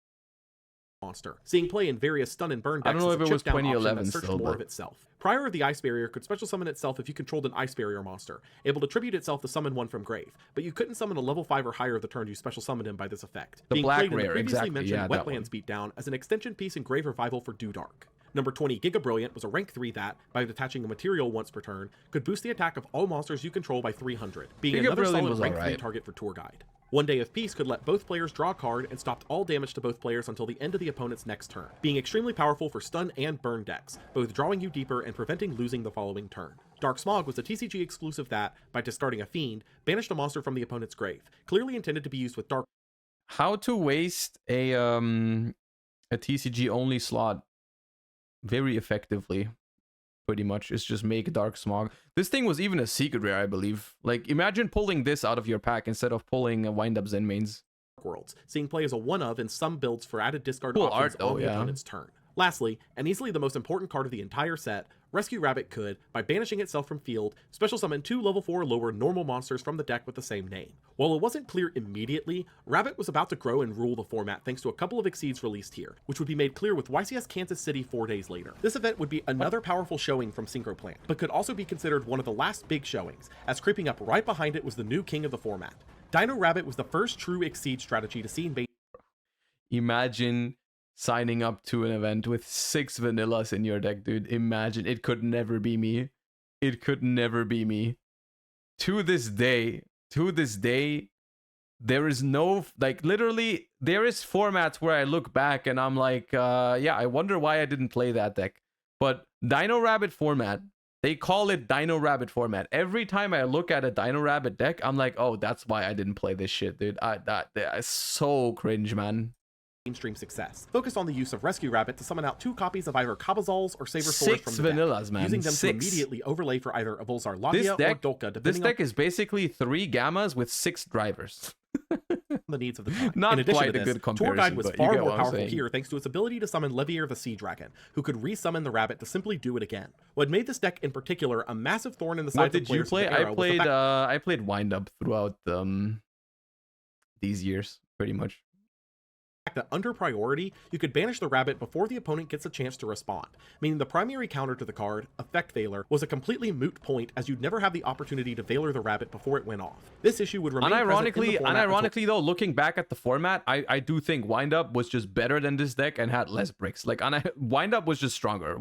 Monster, seeing play in various stun and burn decks. I don't know if it was 2011 still, more of itself. Prior, the Ice Barrier could special summon itself if you controlled an Ice Barrier monster, able to tribute itself to summon one from grave, but you couldn't summon a level 5 or higher the turn you special summoned him by this effect. The being black played in rare, the previously exactly. mentioned Wetlands Beatdown as an extension piece in Grave Revival for Do Dark. Number 20, Giga Brilliant, was a rank 3 that, by detaching a material once per turn, could boost the attack of all monsters you control by 300, being Giga another Brilliant solid rank 3 alright. target for Tour Guide. One Day of Peace could let both players draw a card and stopped all damage to both players until the end of the opponent's next turn, being extremely powerful for stun and burn decks, both drawing you deeper and preventing losing the following turn. Dark Smog was a TCG exclusive that, by discarding a fiend, banished a monster from the opponent's grave, clearly intended to be used with Dark. How to waste a TCG only slot very effectively, pretty much, is just make Dark Smog. This thing was even a secret rare, I believe. Like, imagine pulling this out of your pack instead of pulling wind-up Zen mains. Worlds, seeing play as a one-of in some builds for added discard Cool options art, though, on the opponent's turn. Lastly, and easily the most important card of the entire set, Rescue Rabbit could, by banishing itself from field, special summon 2 level 4 or lower normal monsters from the deck with the same name. While it wasn't clear immediately, Rabbit was about to grow and rule the format thanks to a couple of exceeds released here, which would be made clear with YCS Kansas City 4 days later. This event would be another powerful showing from Synchro Plant, but could also be considered one of the last big showings, as creeping up right behind it was the new king of the format. Dino Rabbit was the first true exceed strategy to see in base. Imagine signing up to an event with 6 vanillas in your deck, dude. Imagine. It could never be me. It could never be me. To this day, there is no, like, literally, there is formats where I look back and I'm like, yeah, I wonder why I didn't play that deck. But Dino Rabbit format, they call it Dino Rabbit format. Every time I look at a Dino Rabbit deck, I'm like, oh, that's why I didn't play this shit, dude. That is so cringe, man. Mainstream success. Focus on the use of Rescue Rabbit to summon out 2 copies of either Kabazals or Saber Swords from the vanillas, deck, man. using them 6. to immediately overlay for either a Volzar This Lagia deck, or Dolka, this depending deck is basically 3 gammas with 6 drivers. on the needs of the time. Not In addition quite to a this, good comparison, Tour Guide was but you far get more what I'm powerful saying. here thanks to its ability to summon Levier the Sea Dragon, who could resummon the Rabbit to simply do it again. What made this deck in particular a massive thorn in the side What of the did you players of play? the era was the fact I played Wind Up throughout these years, pretty much. that under priority, you could banish the Rabbit before the opponent gets a chance to respond, meaning the primary counter to the card, Effect Veiler, was a completely moot point as you'd never have the opportunity to Veiler the Rabbit before it went off. This issue would remain Unironically though, looking back at the format, I do think Wind Up was just better than this deck and had less bricks. Like, Wind Up was just stronger.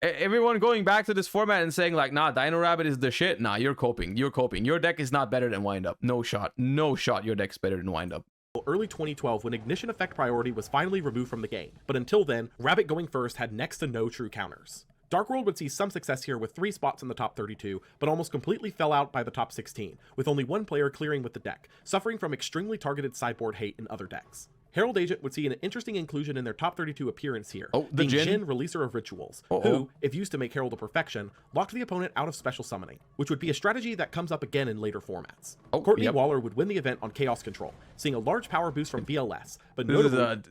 Everyone going back to this format and saying like, nah, Dino Rabbit is the shit. Nah, you're coping. Your deck is not better than Wind Up. No shot. Your deck's better than Wind Up. Early 2012 when Ignition Effect priority was finally removed from the game, but until then, Rabbit going first had next to no true counters. Dark World would see some success here with 3 spots in the top 32, but almost completely fell out by the top 16, with only 1 player clearing with the deck, suffering from extremely targeted sideboard hate in other decks. Herald Agent would see an interesting inclusion in their top 32 appearance here, the being Jin, Releaser of Rituals, who, if used to make Herald a perfection, locked the opponent out of special summoning, which would be a strategy that comes up again in later formats. Courtney Waller would win the event on Chaos Control, seeing a large power boost from BLS, but notably...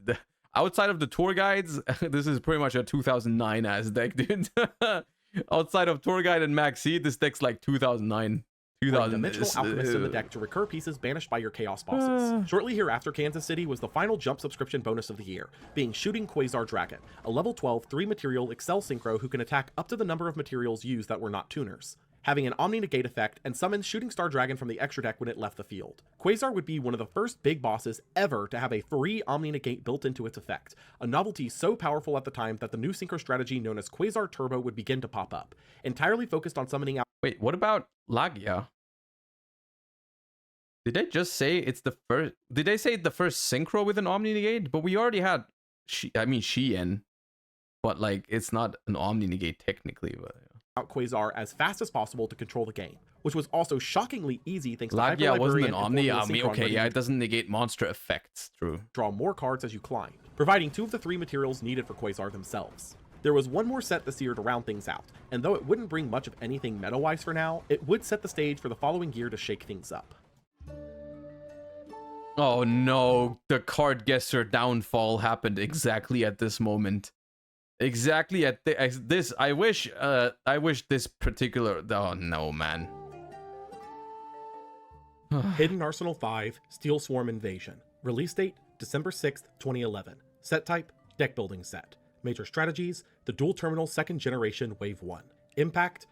outside of the tour guides, this is pretty much a 2009 ass deck, dude. Outside of Tour Guide and Maxx C, this deck's like 2009. Dimensional Alchemist in the deck to recur pieces banished by your Chaos bosses. Shortly hereafter, Kansas City was the final jump subscription bonus of the year, being Shooting Quazar Dragon, a level 12 3-material Excel Synchro who can attack up to the number of materials used that were not tuners, having an Omni Negate effect and summons Shooting Star Dragon from the extra deck when it left the field. Quazar would be one of the first big bosses ever to have a free Omni Negate built into its effect, a novelty so powerful at the time that the new Synchro strategy known as Quazar Turbo would begin to pop up, entirely focused on summoning out... Wait, what about Lagia? Did they just say it's the first... Did they say the first Synchro with an Omni Negate? But we already had... Shien. But, like, it's not an Omni Negate technically, but... out Quazar as fast as possible to control the game, which was also shockingly easy thanks to Lagia wasn't an Omni. it doesn't negate monster effects, true. Draw more cards as you climb, providing 2 of the 3 materials needed for Quazar themselves. There was one more set this year to round things out, and though it wouldn't bring much of anything meta-wise for now, it would set the stage for the following year to shake things up. Oh no, the card guesser downfall happened exactly at this moment. Exactly at this. I wish this particular. Oh no, man. Hidden Arsenal 5 Steel Swarm Invasion. Release date December 6th, 2011. Set type Deck Building Set. Major strategies the Dual Terminal 2nd Generation Wave 1. Impact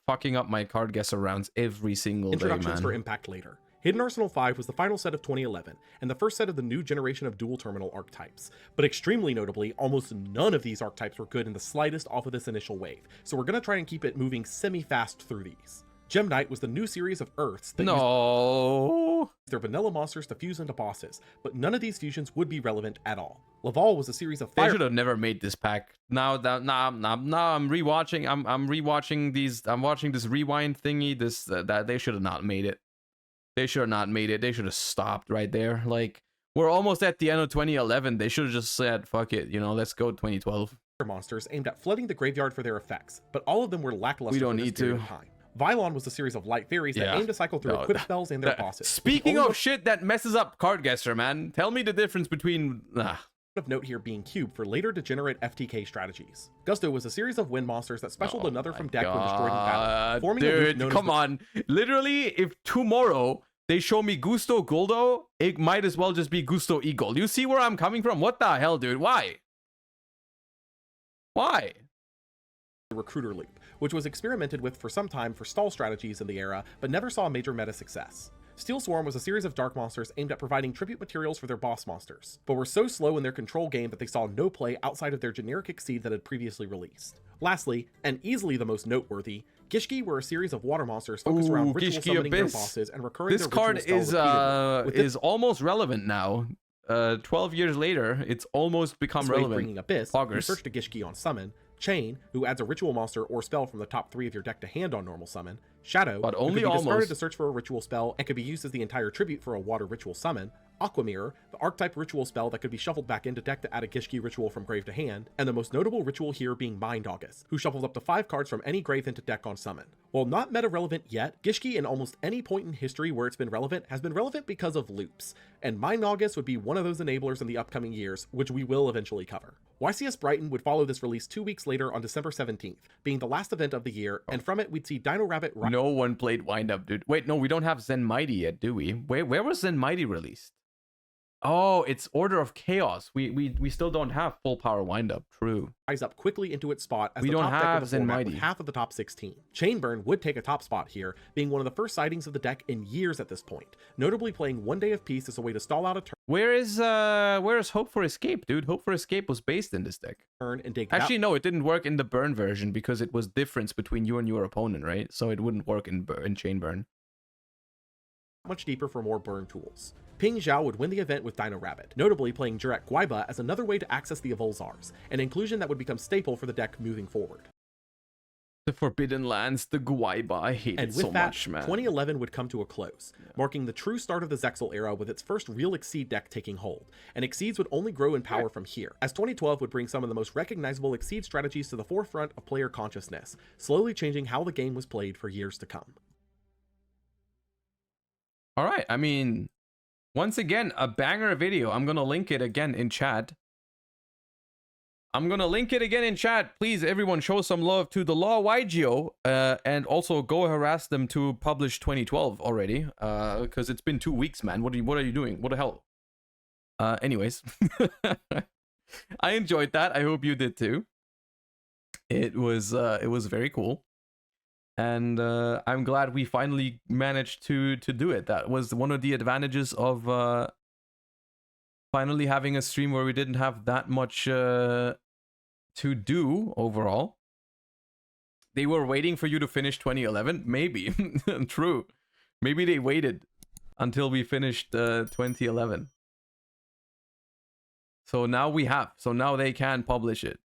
fucking up my card guesser rounds every single day, man. Introductions for Impact later. Hidden Arsenal 5 was the final set of 2011, and the first set of the new generation of dual terminal archetypes. But extremely notably, almost none of these archetypes were good in the slightest off of this initial wave, so we're going to try and keep it moving semi-fast through these. Gem Knight was the new series of Earths that used their vanilla monsters to fuse into bosses, but none of these fusions would be relevant at all. Laval was a series of They should have never made this pack. Now I'm rewatching. I'm rewatching these. I'm watching this rewind thingy. That they should have not made it. They should have not made it. They should have stopped right there. Like, we're almost at the end of 2011. They should have just said, fuck it, you know, let's go 2012. Monsters aimed at flooding the graveyard for their effects, but all of them were lackluster. We don't need to. Vylon was a series of light fairies that aimed to cycle through equip spells and their bosses. Speaking of shit that messes up card guesser, man, tell me the difference between... Of note here being Cube for later degenerate FTK strategies. Gusto was a series of wind monsters that specialed another from deck when destroyed in battle, forming a loop known come on. Literally, if tomorrow they show me Gusto Goldo, it might as well just be Gusto Eagle. You see where I'm coming from? What the hell, dude? Why? Why? The Recruiter Loop, which was experimented with for some time for stall strategies in the era, but never saw major meta success. Steel Swarm was a series of dark monsters aimed at providing tribute materials for their boss monsters, but were so slow in their control game that they saw no play outside of their generic Exceed that had previously released. Lastly, and easily the most noteworthy, Gishki were a series of water monsters focused around ritual summoning their bosses and recurring this card is almost relevant now. 12 years later, it's almost become relevant. Bringing Abyss, you search to Gishki on summon, Chain, who adds a ritual monster or spell from the top 3 of your deck to hand on normal summon, Shadow, but only who could be discarded to search for a ritual spell and could be used as the entire tribute for a water ritual summon, Aquamirror, the archetype ritual spell that could be shuffled back into deck to add a Gishki ritual from grave to hand, and the most notable ritual here being Mind August, who shuffles up to 5 cards from any grave into deck on summon. While not meta relevant yet, Gishki in almost any point in history where it's been relevant has been relevant because of loops, and Mind August would be one of those enablers in the upcoming years, which we will eventually cover. YCS Brighton would follow this release 2 weeks later on December 17th, being the last event of the year, and from it we'd see Dino Rabbit... No one played Wind Up, dude. Wait, no, we don't have Zen Mighty yet, do we? Where was Zen Mighty released? Oh, it's Order of Chaos. We still don't have full power windup. True. Rise up quickly into its spot as we the don't top deck have of the format Mighty. with half of the top 16. Chainburn would take a top spot here, being one of the first sightings of the deck in years at this point, notably playing 1 Day of Peace as a way to stall out a turn. Where is Hope for Escape, dude? Hope for Escape was based in this deck. And dig Actually, no, it didn't work in the burn version because it was difference between you and your opponent, right? So it wouldn't work in Chainburn. Much deeper for more burn tools. Ping Zhao would win the event with Dino Rabbit, notably playing Jurak Guaiba as another way to access the Evolzars, an inclusion that would become staple for the deck moving forward. The Forbidden Lands, the Guaiba, I hate it so much, man. 2011 would come to a close, marking the true start of the Zexal era with its first real Exceed deck taking hold, and Exceeds would only grow in power from here, as 2012 would bring some of the most recognizable Exceed strategies to the forefront of player consciousness, slowly changing how the game was played for years to come. Alright, I mean, once again, a banger video. I'm gonna link it again in chat. Please, everyone, show some love to the Law Yugioh, and also go harass them to publish 2012 already, because it's been 2 weeks, man. What are you doing? What the hell? Anyways, I enjoyed that. I hope you did too. It was very cool. And I'm glad we finally managed to do it. That was one of the advantages of finally having a stream where we didn't have that much to do overall. They were waiting for you to finish 2011? Maybe. True. Maybe they waited until we finished 2011. So now we have. So now they can publish it.